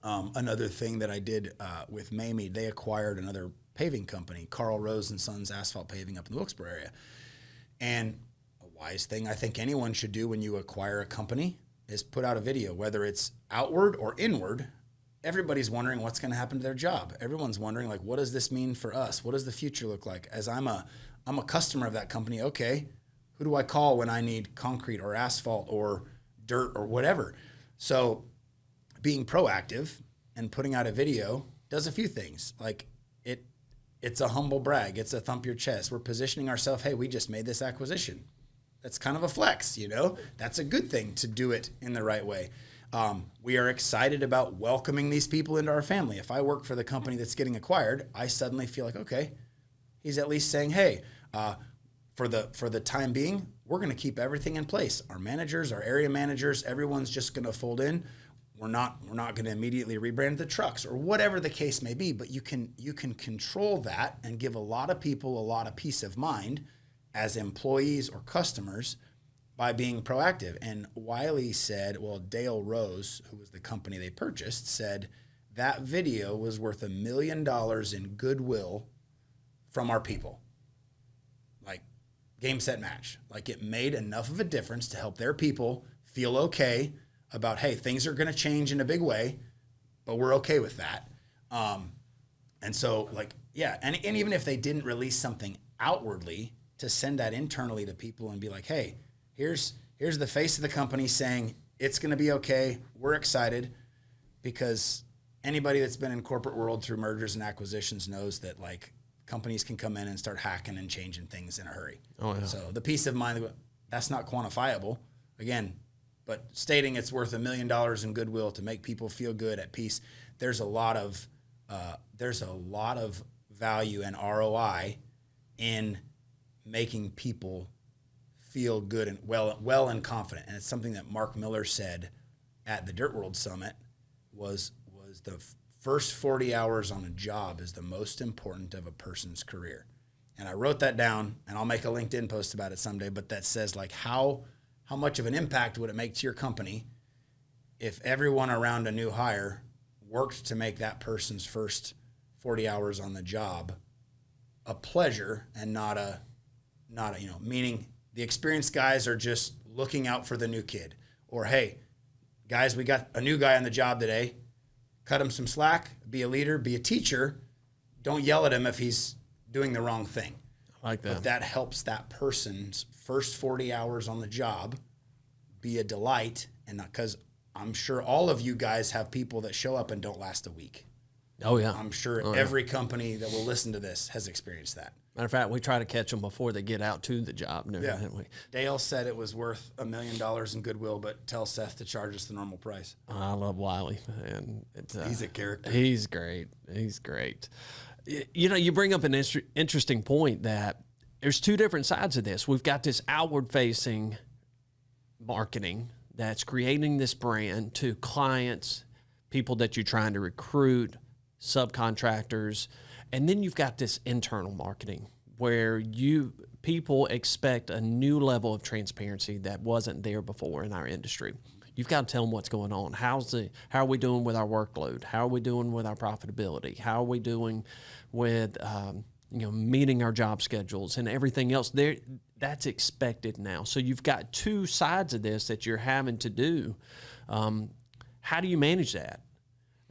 Speaker 1: another thing that I did with Mamie, they acquired another paving company, Carl Rose and Sons Asphalt Paving up in the Wilkesboro area. And a wise thing I think anyone should do when you acquire a company is put out a video, whether it's outward or inward. Everybody's wondering what's going to happen to their job. Everyone's wondering, like, what does this mean for us? What does the future look like? As I'm a customer of that company, okay, who do I call when I need concrete or asphalt or dirt or whatever? So being proactive and putting out a video does a few things. Like it's a humble brag. It's a thump your chest. We're positioning ourselves, hey, we just made this acquisition. That's kind of a flex, That's a good thing to do it in the right way. We are excited about welcoming these people into our family. If I work for the company that's getting acquired, I suddenly feel like, okay, he's at least saying, hey, for the time being, we're going to keep everything in place. Our managers, our area managers, everyone's just going to fold in. We're not going to immediately rebrand the trucks or whatever the case may be, but you can control that and give a lot of people a lot of peace of mind as employees or customers by being proactive. And Wiley said, Dale Rose, who was the company they purchased, said that video was worth $1 million in goodwill from our people. Like game, set, match. Like it made enough of a difference to help their people feel okay about, hey, things are going to change in a big way, but we're okay with that. And so and even if they didn't release something outwardly, to send that internally to people and be like, hey, here's the face of the company saying it's going to be okay. We're excited, because anybody that's been in corporate world through mergers and acquisitions knows that like companies can come in and start hacking and changing things in a hurry. Oh, yeah. So the peace of mind, that's not quantifiable again, but stating it's worth $1 million in goodwill to make people feel good, at peace. There's a lot of value and ROI in making people feel good and well and confident. And it's something that Mark Miller said at the Dirt World Summit was the first 40 hours on a job is the most important of a person's career. And I wrote that down, and I'll make a LinkedIn post about it someday, but that says like how much of an impact would it make to your company if everyone around a new hire worked to make that person's first 40 hours on the job a pleasure and not a meaning the experienced guys are just looking out for the new kid, or, hey, guys, we got a new guy on the job today. Cut him some slack, be a leader, be a teacher. Don't yell at him if he's doing the wrong thing.
Speaker 2: I like that.
Speaker 1: But that helps that person's first 40 hours on the job be a delight. And because I'm sure all of you guys have people that show up and don't last a week.
Speaker 2: Oh, yeah.
Speaker 1: I'm sure every company that will listen to this has experienced that.
Speaker 2: Matter of fact, we try to catch them before they get out to the job.
Speaker 1: Yeah. Dale said it was worth $1 million in goodwill, but tell Seth to charge us the normal price.
Speaker 2: I love Wiley, and
Speaker 1: he's a character.
Speaker 2: He's great. He's great. You bring up an interesting point that there's two different sides of this. We've got this outward-facing marketing that's creating this brand to clients, people that you're trying to recruit, subcontractors. And then you've got this internal marketing where people expect a new level of transparency that wasn't there before in our industry. you've got to tell them what's going on. How are we doing with our workload? How are we doing with our profitability? How are we doing with meeting our job schedules and everything else? That's expected now. So you've got two sides of this that you're having to do. How do you manage that?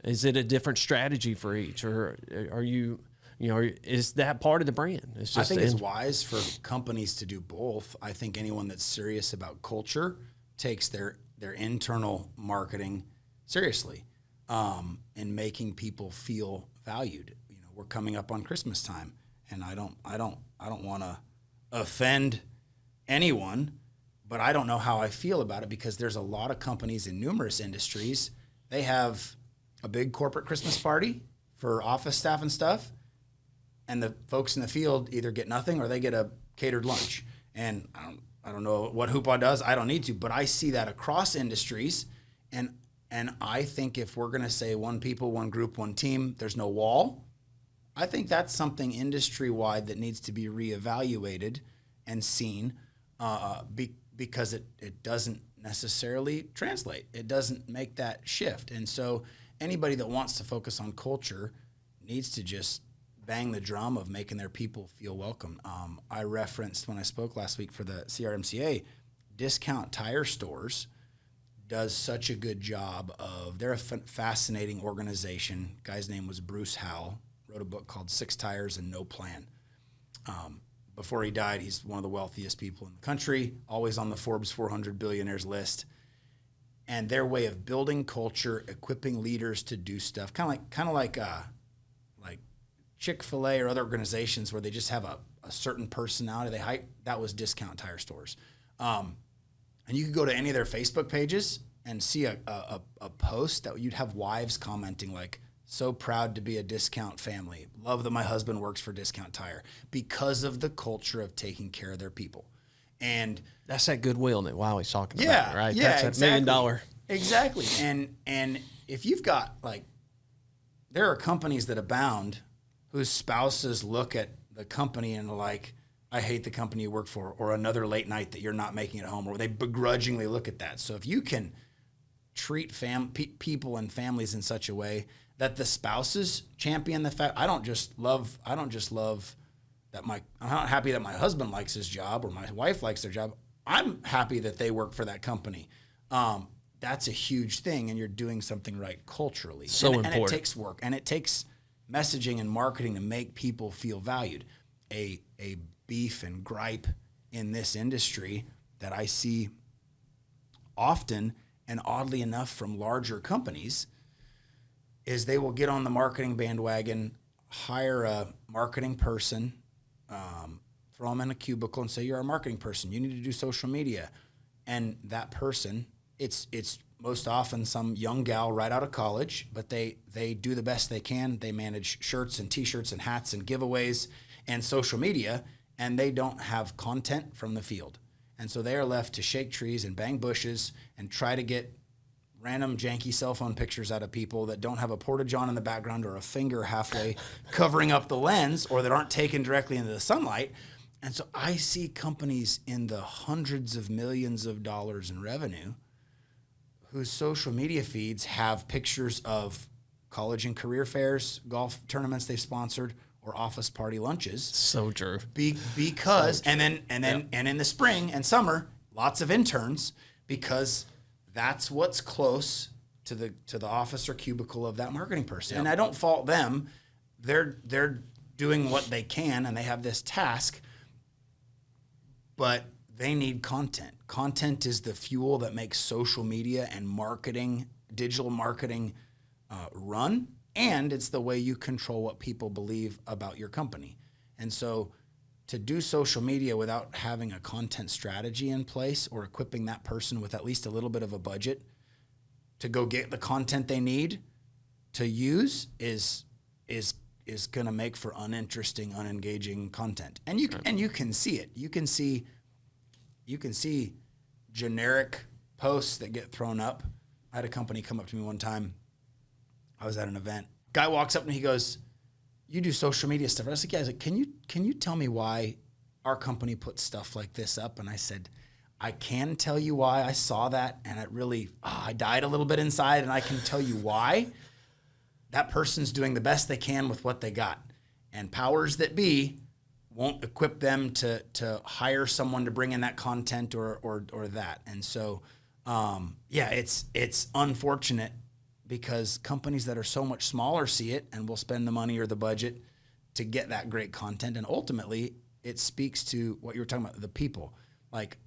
Speaker 2: Is it a different strategy for each, or are you? Is that part of the brand?
Speaker 1: I think it's wise for companies to do both. I think anyone that's serious about culture takes their internal marketing seriously, and making people feel valued. We're coming up on Christmas time, and I don't want to offend anyone, but I don't know how I feel about it, because there's a lot of companies in numerous industries. They have a big corporate Christmas party for office staff and stuff, and the folks in the field either get nothing or they get a catered lunch. And I don't know what Hoopah does. I don't need to, but I see that across industries. And I think if we're going to say one people, one group, one team, there's no wall, I think that's something industry-wide that needs to be reevaluated and seen, because it doesn't necessarily translate. It doesn't make that shift. And so anybody that wants to focus on culture needs to just bang the drum of making their people feel welcome. I referenced when I spoke last week for the CRMCA, Discount Tire Stores does such a good job of, they're a fascinating organization. Guy's name was Bruce Howell, wrote a book called 6 Tires and No Plan. Before he died, he's one of the wealthiest people in the country, always on the Forbes 400 billionaires list. And their way of building culture, equipping leaders to do stuff, kind of like Chick-fil-A or other organizations where they just have a certain personality. That was Discount Tire Stores. And you could go to any of their Facebook pages and see a post that you'd have wives commenting like, "So proud to be a Discount family. Love that my husband works for Discount Tire," because of the culture of taking care of their people. And
Speaker 2: that's that goodwill that Wiley's talking about, right?
Speaker 1: Yeah,
Speaker 2: that's
Speaker 1: exactly.
Speaker 2: $1 million.
Speaker 1: Exactly. And if you've got, there are companies that abound whose spouses look at the company and are like, "I hate the company you work for," or another late night that you're not making at home, or they begrudgingly look at that. So if you can treat people and families in such a way that the spouses champion the fact, I'm not happy that my husband likes his job or my wife likes their job. I'm happy that they work for that company. That's a huge thing, and you're doing something right culturally.
Speaker 2: So important.
Speaker 1: And it takes work, and it takes messaging and marketing to make people feel valued. A beef and gripe in this industry that I see often, and oddly enough from larger companies, is they will get on the marketing bandwagon, hire a marketing person, throw them in a cubicle and say, "You're a marketing person. You need to do social media." And that person, it's most often some young gal right out of college, but they do the best they can. They manage shirts and T-shirts and hats and giveaways and social media, and they don't have content from the field. And so they are left to shake trees and bang bushes and try to get random janky cell phone pictures out of people that don't have a porta-john in the background or a finger halfway covering up the lens, or that aren't taken directly into the sunlight. And so I see companies in the hundreds of millions of dollars in revenue whose social media feeds have pictures of college and career fairs, golf tournaments they've sponsored, or office party lunches.
Speaker 2: So true.
Speaker 1: Because and in the spring and summer, lots of interns, because that's what's close to the office or cubicle of that marketing person. Yep. And I don't fault them. They're doing what they can, and they have this task, but they need content. Content is the fuel that makes social media and marketing, digital marketing, run, and it's the way you control what people believe about your company. And so to do social media without having a content strategy in place or equipping that person with at least a little bit of a budget to go get the content they need to use is going to make for uninteresting, unengaging content. And you can see it. You can see generic posts that get thrown up. I had a company come up to me one time. I was at an event. Guy walks up and he goes, "You do social media stuff?" I was like, "Yeah." I was like, Can you tell me why our company puts stuff like this up?" And I said, I can tell you why I saw that, and it really, I died a little bit inside, and I can tell you why. That person's doing the best they can with what they got. And powers that be won't equip them to hire someone to bring in that content or that. And so, it's unfortunate because companies that are so much smaller see it and will spend the money or the budget to get that great content. And ultimately, it speaks to what you were talking about, the people. Like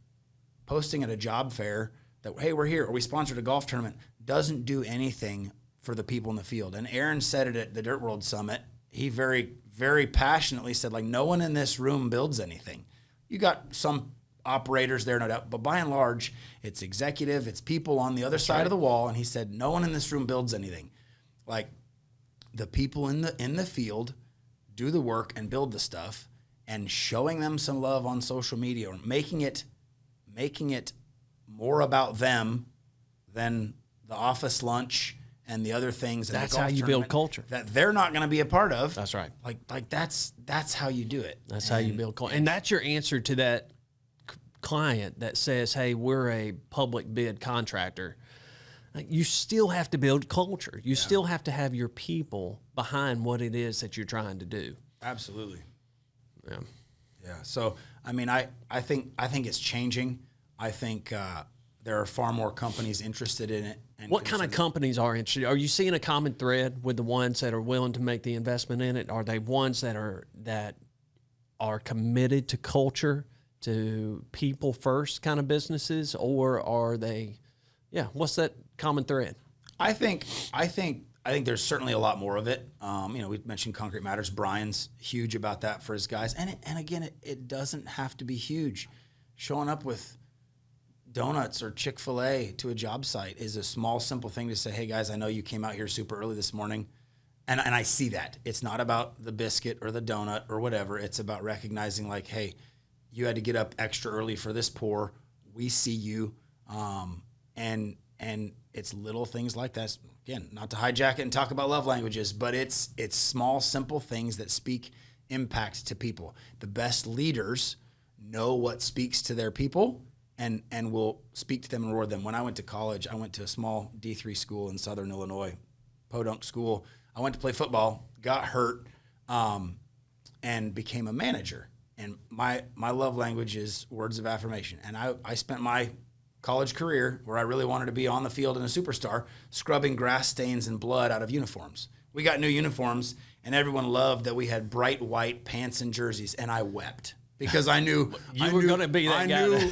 Speaker 1: posting at a job fair that, hey, we're here, or we sponsored a golf tournament, doesn't do anything for the people in the field. And Aaron said it at the Dirt World Summit. He very, very passionately said, like, no one in this room builds anything. You got some operators there, no doubt, but by and large, it's executive, it's people on the other side of the wall. And he said, no one in this room builds anything. Like, the people in the field do the work and build the stuff, and showing them some love on social media, or making it more about them than the office lunch and the other things.
Speaker 2: That's how you build culture
Speaker 1: that they're not going to be a part of.
Speaker 2: That's right.
Speaker 1: Like that's how you do it.
Speaker 2: That's how you build culture. And that's your answer to that client that says, hey, we're a public bid contractor. Like, you still have to build culture. You still have to have your people behind what it is that you're trying to do.
Speaker 1: Absolutely.
Speaker 2: Yeah.
Speaker 1: Yeah. So, I mean, I think it's changing. I think there are far more companies interested in it. And
Speaker 2: what kind of companies are interested? Are you seeing a common thread with the ones that are willing to make the investment in it? Are they ones that are committed to culture, to people first kind of businesses, or are they? Yeah. What's that common thread?
Speaker 1: I think there's certainly a lot more of it. We mentioned Concrete Matters. Brian's huge about that for his guys. And again, it doesn't have to be huge. Showing up with donuts or Chick-fil-A to a job site is a small, simple thing to say, hey guys, I know you came out here super early this morning. And I see that. It's not about the biscuit or the donut or whatever. It's about recognizing, like, hey, you had to get up extra early for this pour. We see you. And it's little things like that. Again, not to hijack it and talk about love languages, but it's small, simple things that speak impact to people. The best leaders know what speaks to their people and will speak to them and reward them. When I went to college, I went to a small D3 school in Southern Illinois, podunk school. I went to play football, got hurt, and became a manager. And my love language is words of affirmation. And I spent my college career, where I really wanted to be on the field and a superstar, scrubbing grass stains and blood out of uniforms. We got new uniforms, and everyone loved that we had bright white pants and jerseys, and I wept because I knew
Speaker 2: you were going to be that guy.
Speaker 1: I knew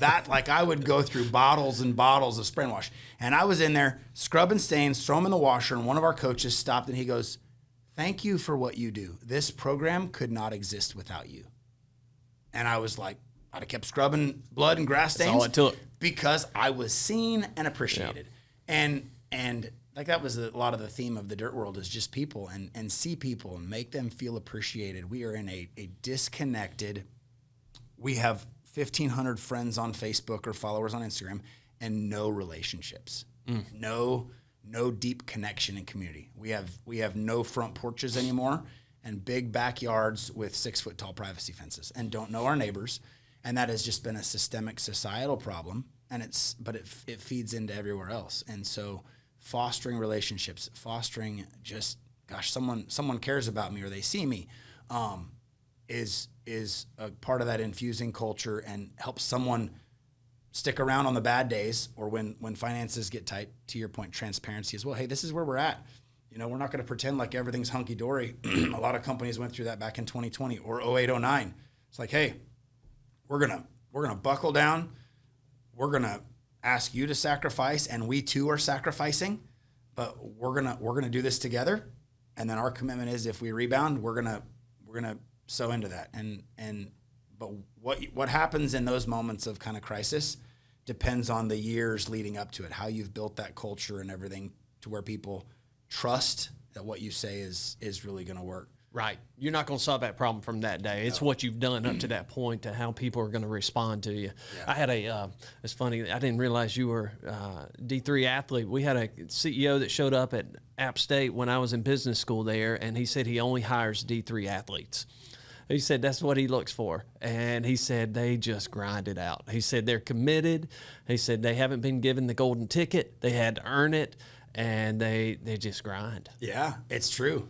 Speaker 1: that, like, I would go through bottles and bottles of spray and wash, and I was in there scrubbing stains, throw them in the washer, and one of our coaches stopped and he goes, "Thank you for what you do. This program could not exist without you." And I was like, I'd have kept scrubbing blood and grass stains.
Speaker 2: That's all it took.
Speaker 1: Because I was seen and appreciated. Yeah. And like, that was a lot of the theme of the Dirt World, is just people and see people and make them feel appreciated. We are in a disconnected, we have 1,500 friends on Facebook or followers on Instagram and no relationships, no deep connection and community. We have no front porches anymore and big backyards with 6-foot tall privacy fences and don't know our neighbors. And that has just been a systemic societal problem, but it feeds into everywhere else. And so fostering relationships, fostering just, gosh, someone cares about me or they see me, is a part of that infusing culture and helps someone stick around on the bad days or when finances get tight. To your point, transparency as well. Hey, this is where we're at. We're not going to pretend like everything's hunky-dory. A lot of companies went through that back in 2020 or 08, 09. It's like, hey, we're gonna buckle down. We're gonna ask you to sacrifice, and we too are sacrificing. But we're gonna do this together. And then our commitment is, if we rebound, we're gonna sow into that. But what happens in those moments of kind of crisis depends on the years leading up to it. How you've built that culture and everything to where people trust that what you say is really gonna work.
Speaker 2: Right. You're not going to solve that problem from that day. It's what you've done up to that point to how people are going to respond to you. Yeah. I had it's funny, I didn't realize you were a D3 athlete. We had a CEO that showed up at App State when I was in business school there, and he said he only hires D3 athletes. He said that's what he looks for. And he said they just grind it out. He said they're committed. He said they haven't been given the golden ticket. They had to earn it, and they just grind.
Speaker 1: Yeah, it's true.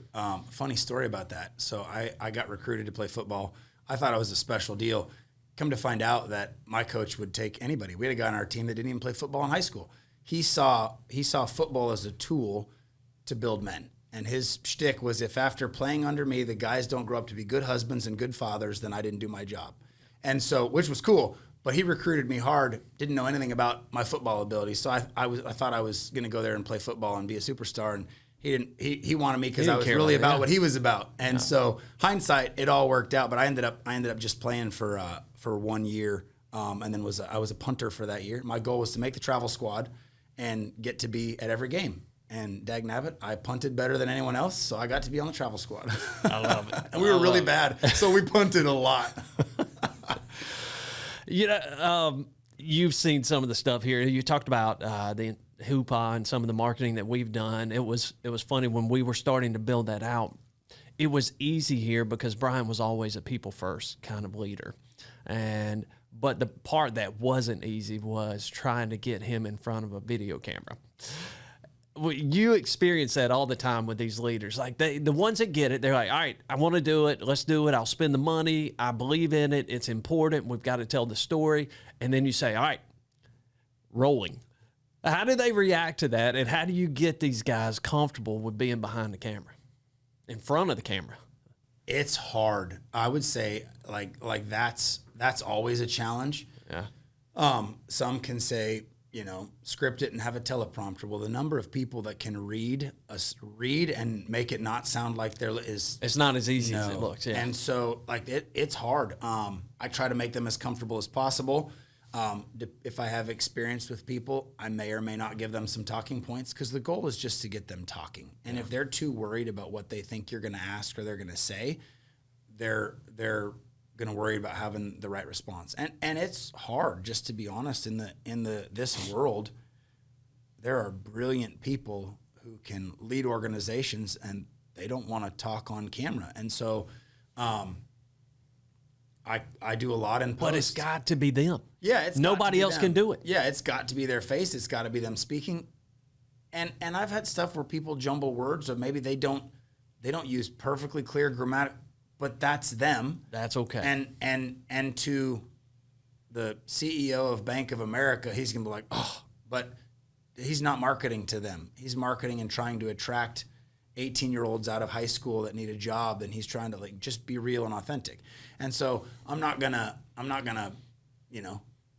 Speaker 1: Funny story about that. So I got recruited to play football. I thought it was a special deal. Come to find out that my coach would take anybody. We had a guy on our team that didn't even play football in high school. He saw football as a tool to build men. And his shtick was, if after playing under me, the guys don't grow up to be good husbands and good fathers, then I didn't do my job. And so, which was cool, but he recruited me hard, didn't know anything about my football ability. So I thought I was going to go there and play football and be a superstar. And he wanted me because I was really about what he was about. And so hindsight, it all worked out, but I ended up just playing for 1 year. And then I was a punter for that year. My goal was to make the travel squad and get to be at every game. And dagnabbit, I punted better than anyone else, so I got to be on the travel squad.
Speaker 2: I love it.
Speaker 1: And we were really bad, so we punted a lot.
Speaker 2: You've seen some of the stuff here. You talked about the hoopah and some of the marketing that we've done. It was funny when we were starting to build that out. It was easy here because Brian was always a people first kind of leader, but the part that wasn't easy was trying to get him in front of a video camera. Well, you experience that all the time with these leaders. Like the ones that get it, they're like, all right, I want to do it. Let's do it. I'll spend the money. I believe in it. It's important. We've got to tell the story. And then you say, all right, rolling. How do they react to that? And how do you get these guys comfortable with being behind the camera, in front of the camera?
Speaker 1: It's hard. I would say like that's always a challenge.
Speaker 2: Yeah.
Speaker 1: Some can say, script it and have a teleprompter. Well, the number of people that can read and make it not sound like
Speaker 2: it's not as easy as it looks. Yeah.
Speaker 1: And so it's hard. I try to make them as comfortable as possible. If I have experience with people, I may or may not give them some talking points because the goal is just to get them talking. And if they're too worried about what they think you're going to ask or they're going to say, they're going to worry about having the right response. And it's hard, just to be honest, in this world. There are brilliant people who can lead organizations and they don't want to talk on camera. And so I do a lot in post.
Speaker 2: But it's got to be them.
Speaker 1: Yeah,
Speaker 2: nobody else can do it.
Speaker 1: Yeah, it's got to be their face. It's got to be them speaking. And I've had stuff where people jumble words, or maybe they don't use perfectly clear grammatical, but that's them.
Speaker 2: That's okay.
Speaker 1: And to the CEO of Bank of America, he's gonna be like, oh, but he's not marketing to them. He's marketing and trying to attract 18-year-olds out of high school that need a job, and he's trying to just be real and authentic. And so I'm not gonna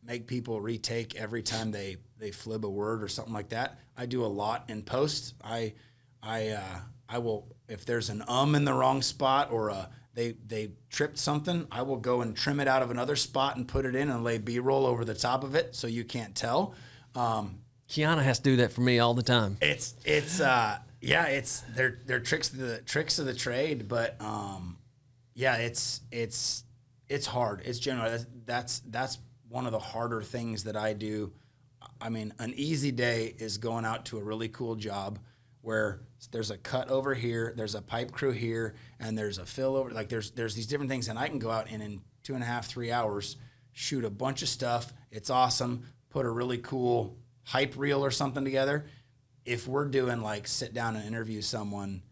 Speaker 1: make people retake every time they flib a word or something like that. I do a lot in post. I will, if there's an in the wrong spot or they tripped something, I will go and trim it out of another spot and put it in and lay B-roll over the top of it so you can't tell.
Speaker 2: Kiana has to do that for me all the time.
Speaker 1: They're tricks of the trade, but it's hard. It's general. That's one of the harder things that I do. I mean, an easy day is going out to a really cool job where there's a cut over here, there's a pipe crew here, and there's a fill over. There's these different things, and I can go out and in 2.5, 3 hours shoot a bunch of stuff. It's awesome. Put a really cool hype reel or something together. If we're doing sit down and interview someone,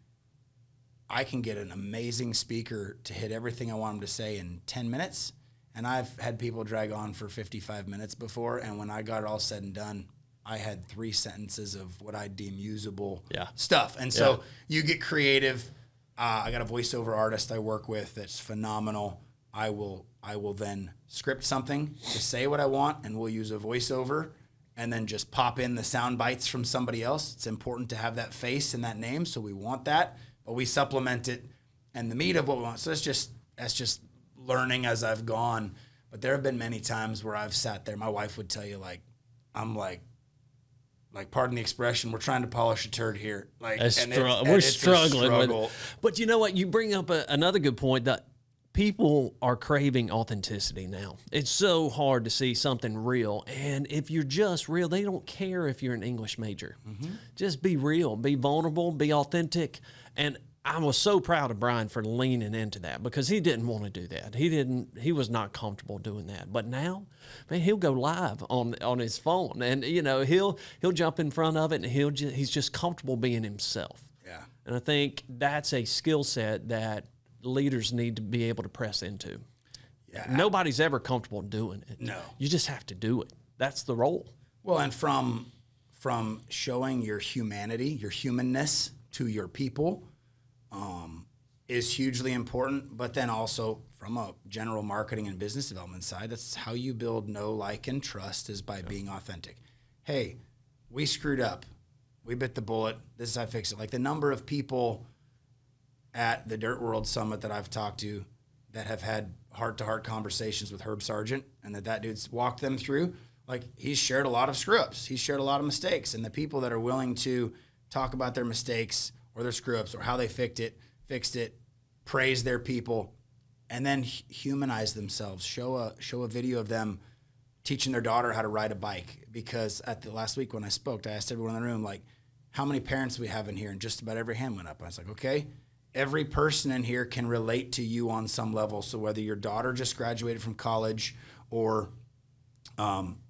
Speaker 1: I can get an amazing speaker to hit everything I want them to say in 10 minutes. And I've had people drag on for 55 minutes before. And when I got it all said and done, I had 3 sentences of what I deem usable stuff. And so you get creative. I got a voiceover artist I work with that's phenomenal. I will then script something to say what I want, and we'll use a voiceover and then just pop in the sound bites from somebody else. It's important to have that face and that name, so we want that, but we supplement it and the meat of what we want. So that's just learning as I've gone. But there have been many times where I've sat there. My wife would tell you, I'm pardon the expression, we're trying to polish a turd here.
Speaker 2: We're struggling with it. But you know what? You bring up another good point, that people are craving authenticity now. It's so hard to see something real. And if you're just real, they don't care if you're an English major. Mm-hmm. Just be real, be vulnerable, be authentic. And I was so proud of Brian for leaning into that because he didn't want to do that. He was not comfortable doing that. But now, man, he'll go live on his phone, and he'll jump in front of it, and he's just comfortable being himself.
Speaker 1: Yeah.
Speaker 2: And I think that's a skill set that leaders need to be able to press into.
Speaker 1: Yeah.
Speaker 2: Nobody's ever comfortable doing it.
Speaker 1: No.
Speaker 2: You just have to do it. That's the role.
Speaker 1: Well, and from showing your humanity, your humanness to your people, is hugely important. But then also from a general marketing and business development side, that's how you build know, like, and trust is by being authentic. Hey, we screwed up. We bit the bullet. This is how I fix it. Like the number of people at the Dirt World Summit that I've talked to that have had heart-to-heart conversations with Herb Sargent, and that dude's walked them through. Like, he's shared a lot of screw-ups. He's shared a lot of mistakes. And the people that are willing to talk about their mistakes or their screw-ups or how they fixed it, praise their people, and then humanize themselves. Show a video of them teaching their daughter how to ride a bike. Because at the last week when I spoke, I asked everyone in the room, like, how many parents do we have in here? And just about every hand went up. I was like, okay, every person in here can relate to you on some level. So whether your daughter just graduated from college or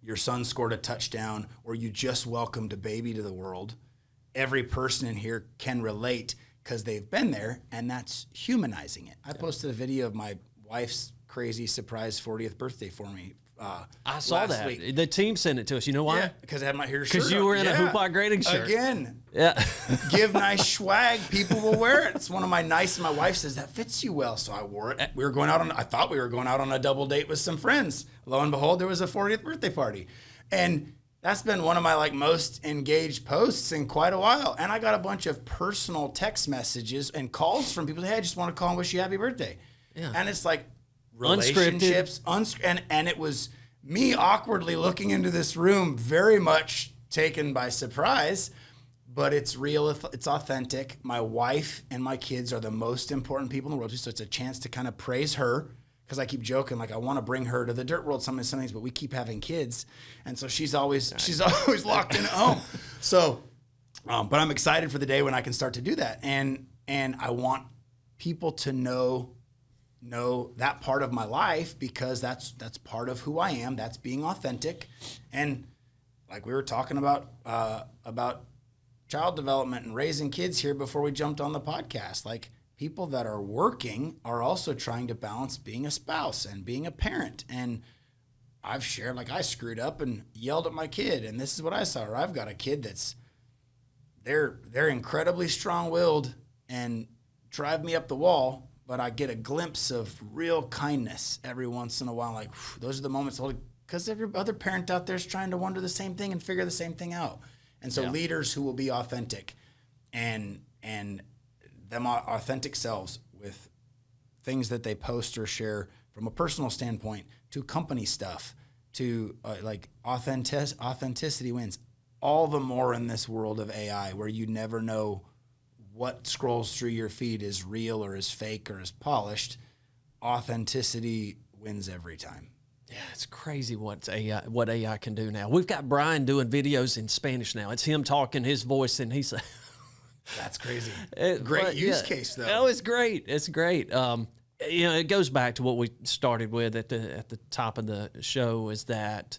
Speaker 1: your son scored a touchdown or you just welcomed a baby to the world, every person in here can relate because they've been there, and that's humanizing it. I posted a video of my wife's crazy surprise 40th birthday for me.
Speaker 2: I saw that.
Speaker 1: Week.
Speaker 2: The team sent it to us. You know why?
Speaker 1: Yeah, because I had my hair shirt.
Speaker 2: Because you were in a Hoopla grading shirt.
Speaker 1: Again.
Speaker 2: Yeah.
Speaker 1: Give nice swag. People will wear it. It's one of my nice. My wife says that fits you well, so I wore it. I thought we were going out on a double date with some friends. Lo and behold, there was a 40th birthday party, and that's been one of my most engaged posts in quite a while. And I got a bunch of personal text messages and calls from people. Hey, I just want to call and wish you happy birthday. Yeah. And it's like relationships, and it was me awkwardly looking into this room, very much taken by surprise. But it's real, it's authentic. My wife and my kids are the most important people in the world, so it's a chance to kind of praise her. Because I keep joking, I want to bring her to the Dirt World some things, but we keep having kids, and so she's always locked in at home. So, but I'm excited for the day when I can start to do that, and I want people to know that part of my life, because that's part of who I am. That's being authentic, and like we were talking about child development and raising kids here before we jumped on the podcast, people that are working are also trying to balance being a spouse and being a parent. And I've shared, I screwed up and yelled at my kid, and this is what I saw. Or I've got a kid they're incredibly strong-willed and drive me up the wall, but I get a glimpse of real kindness every once in a while. Those are the moments, because every other parent out there is trying to wonder the same thing and figure the same thing out. And so leaders who will be authentic and them authentic selves with things that they post or share from a personal standpoint to company stuff to authenticity wins. All the more in this world of AI where you never know what scrolls through your feed is real or is fake or is polished. Authenticity wins every time.
Speaker 2: Yeah, it's crazy what AI can do now. We've got Brian doing videos in Spanish now. It's him talking, his voice, and he's
Speaker 1: that's crazy. Great use case, though.
Speaker 2: Oh, it's great. It's great. It goes back to what we started with at the top of the show, is that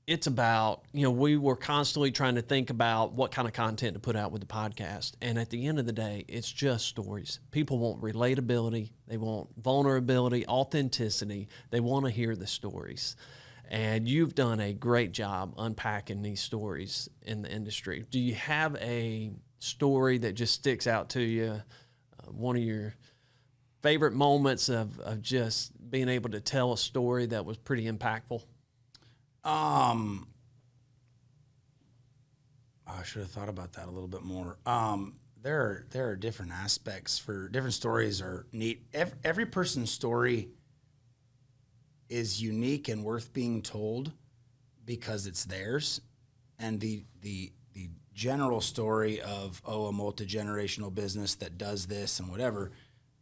Speaker 2: it's about, we were constantly trying to think about what kind of content to put out with the podcast. And at the end of the day, it's just stories. People want relatability. They want vulnerability, authenticity. They want to hear the stories. And you've done a great job unpacking these stories in the industry. Do you have a story that just sticks out to you, one of your favorite moments of just being able to tell a story that was pretty impactful?
Speaker 1: I should have thought about that a little bit more. There are different aspects for different stories are neat. Every person's story is unique and worth being told because it's theirs. And the general story of, a multi-generational business that does this and whatever,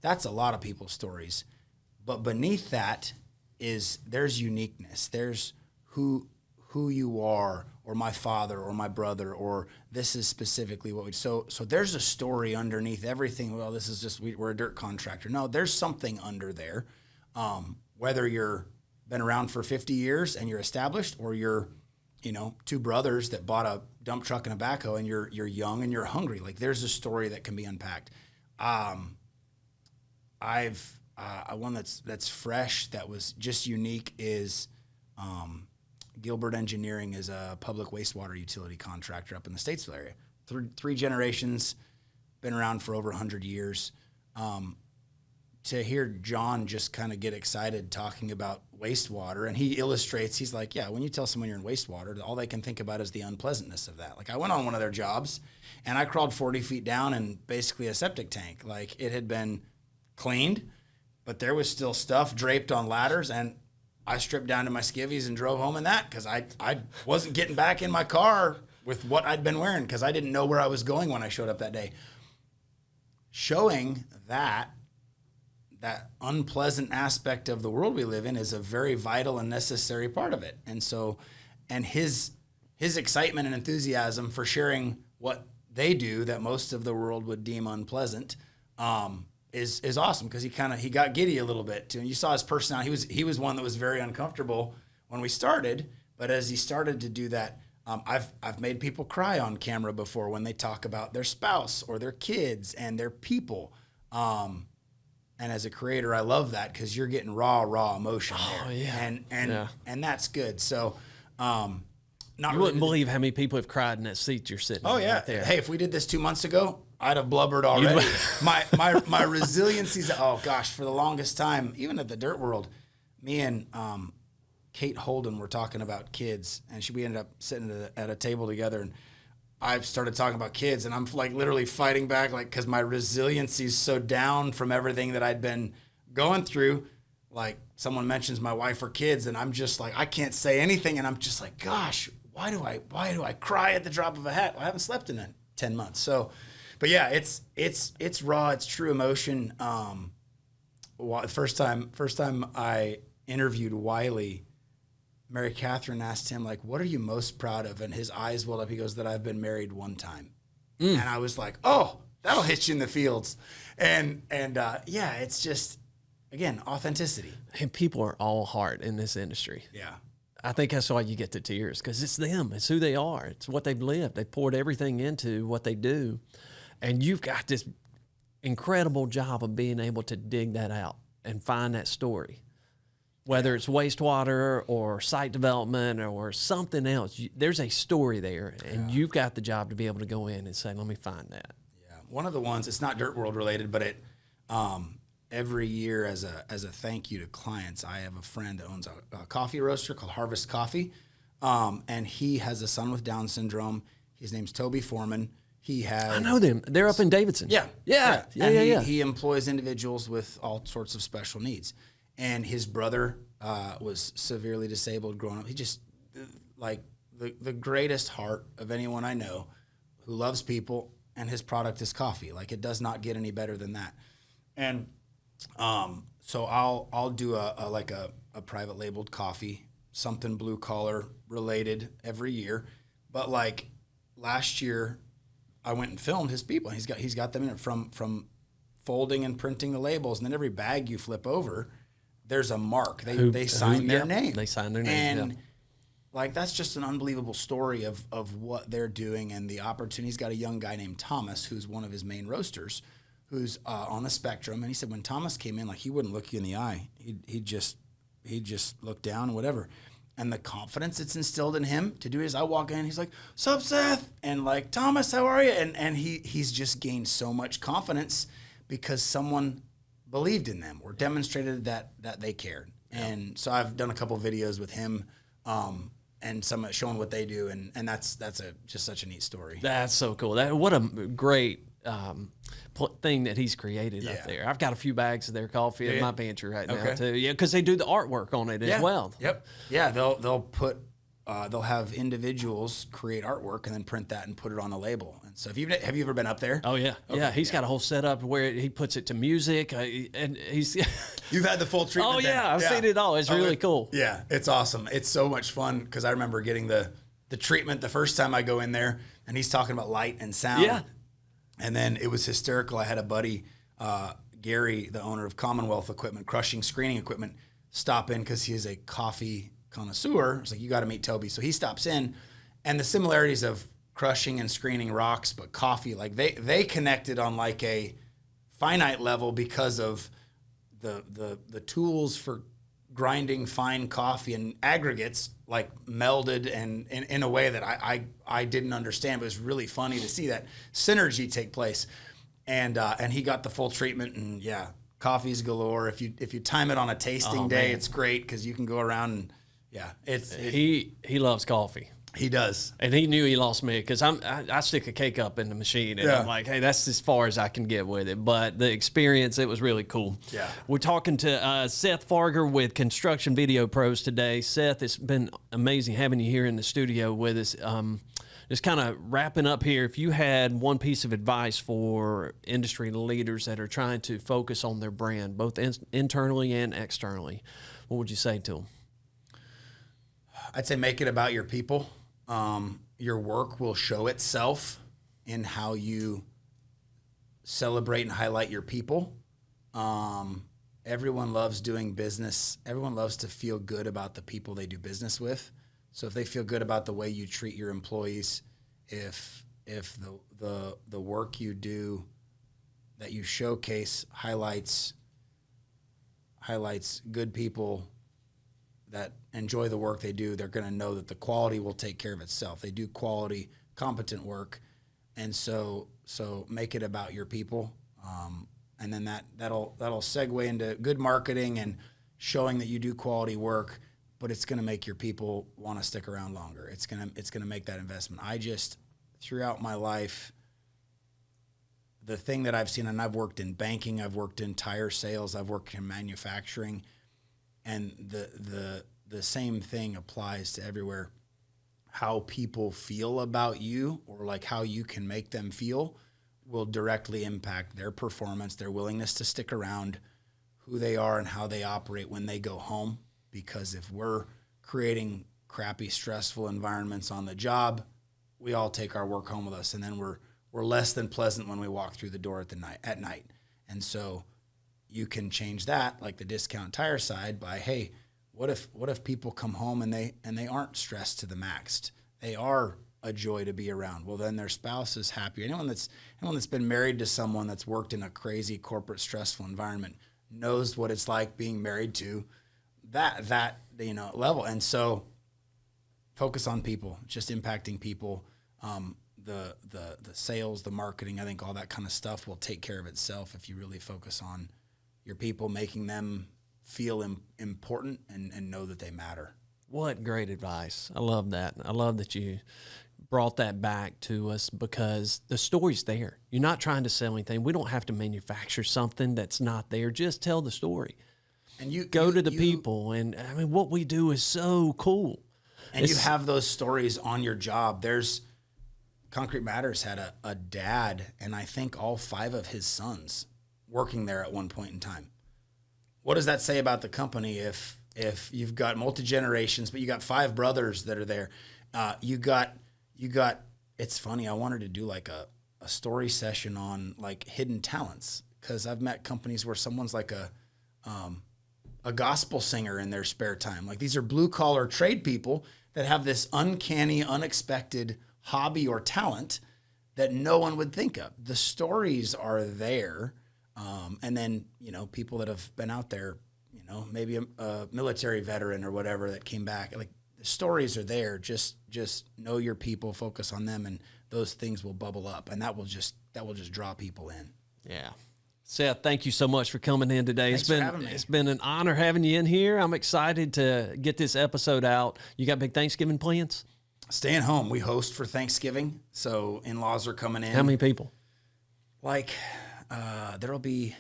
Speaker 1: that's a lot of people's stories. But beneath that there's uniqueness. There's who who you are, or my father, or my brother, or this is specifically what we. So there's a story underneath everything. Well, this is just we're a dirt contractor. No, there's something under there. Whether you're been around for 50 years and you're established, or you're, two brothers that bought a dump truck and a backhoe, and you're young and you're hungry. Like, there's a story that can be unpacked. One that's fresh, that was just unique, is Gilbert Engineering is a public wastewater utility contractor up in the Statesville area. Three generations, been around for over 100 years. To hear John just kind of get excited talking about wastewater, and he illustrates, he's like, yeah, when you tell someone you're in wastewater, all they can think about is the unpleasantness of that. Like, I went on one of their jobs, and I crawled 40 feet down in basically a septic tank. Like, it had been cleaned, but there was still stuff draped on ladders, and I stripped down to my skivvies and drove home in that, because I wasn't getting back in my car with what I'd been wearing, because I didn't know where I was going when I showed up that day. Showing that unpleasant aspect of the world we live in is a very vital and necessary part of it. And so, and his excitement and enthusiasm for what they do that most of the world would deem unpleasant, is awesome, because he got giddy a little bit too. And you saw his personality. He was one that was very uncomfortable when we started, but as he started to do that, I've made people cry on camera before when they talk about their spouse or their kids and their people. And as a creator, I love that, because you're getting raw emotion there.
Speaker 2: Oh, yeah.
Speaker 1: And that's good. So,
Speaker 2: you wouldn't believe how many people have cried in that seat you're sitting in.
Speaker 1: Oh, yeah.
Speaker 2: Right there.
Speaker 1: Hey, if we did this 2 months ago, I'd have blubbered already. my resiliency's, oh gosh, for the longest time, even at the Dirt World, me and Kate Holden were talking about kids, and we ended up sitting at a table together, and I started talking about kids, and I'm like literally fighting back, like, because my resiliency's so down from everything that I'd been going through. Like, someone mentions my wife or kids, and I'm just like, I can't say anything, and I'm just like, gosh, why do I cry at the drop of a hat? Well, I haven't slept in 10 months. So, but yeah, it's raw, it's true emotion. First time I interviewed Wiley, Mary Catherine asked him, like, what are you most proud of? And his eyes welled up. He goes, that I've been married one time. And I was like, oh, that'll hit you in the fields. And yeah, it's just, again, authenticity.
Speaker 2: And people are all heart in this industry.
Speaker 1: Yeah.
Speaker 2: I think that's why you get to tears, because it's them. It's who they are. It's what they've lived. They poured everything into what they do. And you've got this incredible job of being able to dig that out and find that story. Whether it's wastewater or site development or something else, there's a story there, and you've got the job to be able to go in and say, let me find that.
Speaker 1: Yeah. One of the ones, it's not Dirt World related, but every year as a thank you to clients, I have a friend that owns a coffee roaster called Harvest Coffee, and he has a son with Down syndrome. His name's Toby Foreman. I
Speaker 2: know them. They're up in Davidson.
Speaker 1: Yeah. He employs individuals with all sorts of special needs. And his brother was severely disabled growing up. He just, like, the greatest heart of anyone I know, who loves people, and his product is coffee. Like, it does not get any better than that. And so I'll do a private labeled coffee, something blue collar related every year. But like last year, I went and filmed his people. He's got them in it from folding and printing the labels, and then every bag you flip over, there's a mark. They sign their name.
Speaker 2: They sign their name.
Speaker 1: And like, that's just an unbelievable story of what they're doing and the opportunity. He's got a young guy named Thomas, who's one of his main roasters, who's on the spectrum. And he said when Thomas came in, like, he wouldn't look you in the eye. He'd just look down and whatever. And the confidence it's instilled in him to do it is, I walk in, he's like, "Sup, Seth?" And like, "Thomas, how are you?" And he's just gained so much confidence because someone believed in them or demonstrated that they cared. Yeah. And so I've done a couple videos with him, and some showing what they do, and that's just such a neat story.
Speaker 2: That's so cool. What a great thing that he's created up there. I've got a few bags of their coffee in my pantry right now too. Yeah, because they do the artwork on it as well.
Speaker 1: Yep. Yeah, they'll put they'll have individuals create artwork and then print that and put it on a label. And so have you ever been up there?
Speaker 2: Oh yeah, okay. Yeah. He's got a whole setup where he puts it to music, and he's
Speaker 1: You've had the full treatment.
Speaker 2: Oh yeah, I've seen it all. It's really cool.
Speaker 1: Yeah, it's awesome. It's so much fun because I remember getting the treatment the first time I go in there, and he's talking about light and sound.
Speaker 2: Yeah.
Speaker 1: And then it was hysterical. I had a buddy, Gary, the owner of Commonwealth Equipment, crushing screening equipment, stop in because he is a coffee connoisseur. It's like, you got to meet Toby. So he stops in, and the similarities of crushing and screening rocks, but coffee, like they connected on like a finite level because of the tools for grinding fine coffee and aggregates like melded and in a way that I didn't understand, but it was really funny to see that synergy take place. And he got the full treatment, and yeah, coffee's galore. If you time it on a tasting day, it's great because you can go around and
Speaker 2: he loves coffee.
Speaker 1: He does.
Speaker 2: And he knew he lost me because I stick a cake up in the machine, and I'm like, hey, that's as far as I can get with it. But the experience, it was really cool.
Speaker 1: Yeah.
Speaker 2: We're talking to Seth Fargher with Construction Video Pros today. Seth, it's been amazing having you here in the studio with us. Just kind of wrapping up here, if you had one piece of advice for industry leaders that are trying to focus on their brand, both internally and externally, what would you say to them?
Speaker 1: I'd say make it about your people. Your work will show itself in how you celebrate and highlight your people. Everyone loves doing business. Everyone loves to feel good about the people they do business with. So if they feel good about the way you treat your employees, if the work you do that you showcase highlights good people that enjoy the work they do, they're going to know that the quality will take care of itself. They do quality, competent work, and so make it about your people, and then that'll segue into good marketing and showing that you do quality work. But it's going to make your people want to stick around longer. It's going to make that investment. Throughout my life, the thing that I've seen, and I've worked in banking, I've worked in tire sales, I've worked in manufacturing, and the same thing applies to everywhere. How people feel about you, or like how you can make them feel, will directly impact their performance, their willingness to stick around, who they are, and how they operate when they go home. Because if we're creating crappy, stressful environments on the job, we all take our work home with us, and then we're less than pleasant when we walk through the door at night. And so you can change that, like the discount tire side, by, hey, what if people come home and they aren't stressed to the max? They are a joy to be around. Well, then their spouse is happy. Anyone that's been married to someone that's worked in a crazy corporate stressful environment knows what it's like being married to that level. And so focus on people, just impacting people. The sales, the marketing, I think all that kind of stuff will take care of itself if you really focus on your people, making them feel important and know that they matter.
Speaker 2: What great advice. I love that. I love that you brought that back to us, because the story's there. You're not trying to sell anything. We don't have to manufacture something that's not there. Just tell the story. And you go to the people, and I mean, what we do is so cool.
Speaker 1: And you have those stories on your job. Concrete Matters had a dad, and I think all 5 of his sons working there at one point in time. What does that say about the company if you've got multi-generations, but you got 5 brothers that are there? You got. It's funny. I wanted to do like a story session on like hidden talents, because I've met companies where someone's like a gospel singer in their spare time. Like, these are blue collar trade people that have this uncanny, unexpected hobby or talent that no one would think of. The stories are there. And then, people that have been out there, maybe a military veteran or whatever that came back, like, the stories are there. Just know your people, focus on them, and those things will bubble up, and that will just draw people in.
Speaker 2: Yeah. Seth, thank you so much for coming in today.
Speaker 1: Thanks for having me.
Speaker 2: It's been an honor having you in here. I'm excited to get this episode out. You got big Thanksgiving plans?
Speaker 1: Staying home. We host for Thanksgiving, so in-laws are coming in.
Speaker 2: How many people?
Speaker 1: Like, there'll be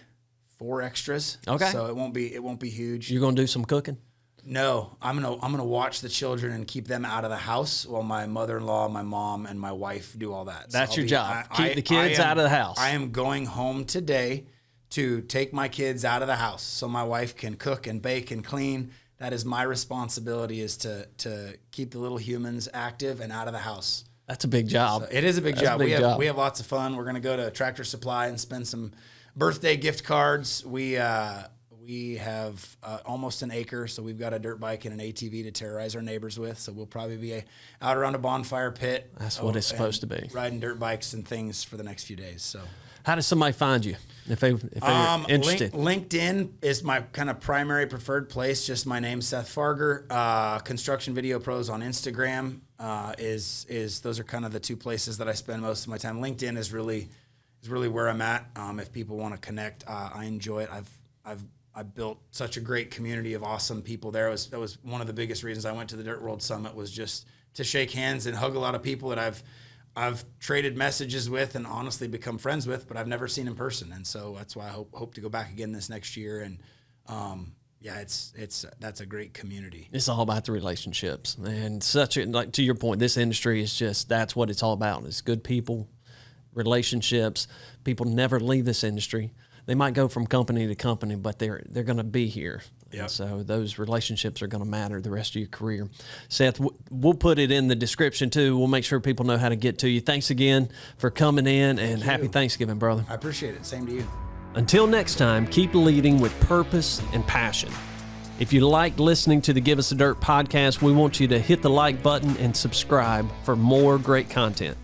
Speaker 1: 4 extras.
Speaker 2: Okay.
Speaker 1: So it won't be huge.
Speaker 2: You're gonna do some cooking?
Speaker 1: No, I'm gonna watch the children and keep them out of the house while my mother-in-law, my mom, and my wife do all that.
Speaker 2: That's your job. Keep the kids out of the house.
Speaker 1: I am going home today to take my kids out of the house so my wife can cook and bake and clean. That is my responsibility, is to keep the little humans active and out of the house.
Speaker 2: That's a big job.
Speaker 1: So it is a big job.
Speaker 2: We
Speaker 1: have lots of fun. We're going to go to Tractor Supply and spend some birthday gift cards. We have almost an acre, so we've got a dirt bike and an ATV to terrorize our neighbors with. So we'll probably be out around a bonfire pit.
Speaker 2: That's what it's supposed to be.
Speaker 1: Riding dirt bikes and things for the next few days. So,
Speaker 2: how does somebody find you if they're interested?
Speaker 1: LinkedIn is my kind of primary preferred place. Just my name, Seth Fargher. Construction Video Pros on Instagram is those are kind of the two places that I spend most of my time. LinkedIn is really where I'm at. If people want to connect, I enjoy it. I've built such a great community of awesome people there. That was one of the biggest reasons I went to the Dirt World Summit, was just to shake hands and hug a lot of people that I've traded messages with and honestly become friends with, but I've never seen in person. And so that's why I hope to go back again this next year. And that's a great community.
Speaker 2: It's all about the relationships, and like to your point, this industry is just, that's what it's all about. It's good people, relationships. People never leave this industry. They might go from company to company, but they're going to be here.
Speaker 1: Yep.
Speaker 2: And so those relationships are going to matter the rest of your career. Seth, we'll put it in the description too. We'll make sure people know how to get to you. Thanks again for coming in, and happy Thanksgiving, brother.
Speaker 1: I appreciate it. Same to you.
Speaker 2: Until next time, keep leading with purpose and passion. If you like listening to the Give Us the Dirt podcast, we want you to hit the like button and subscribe for more great content.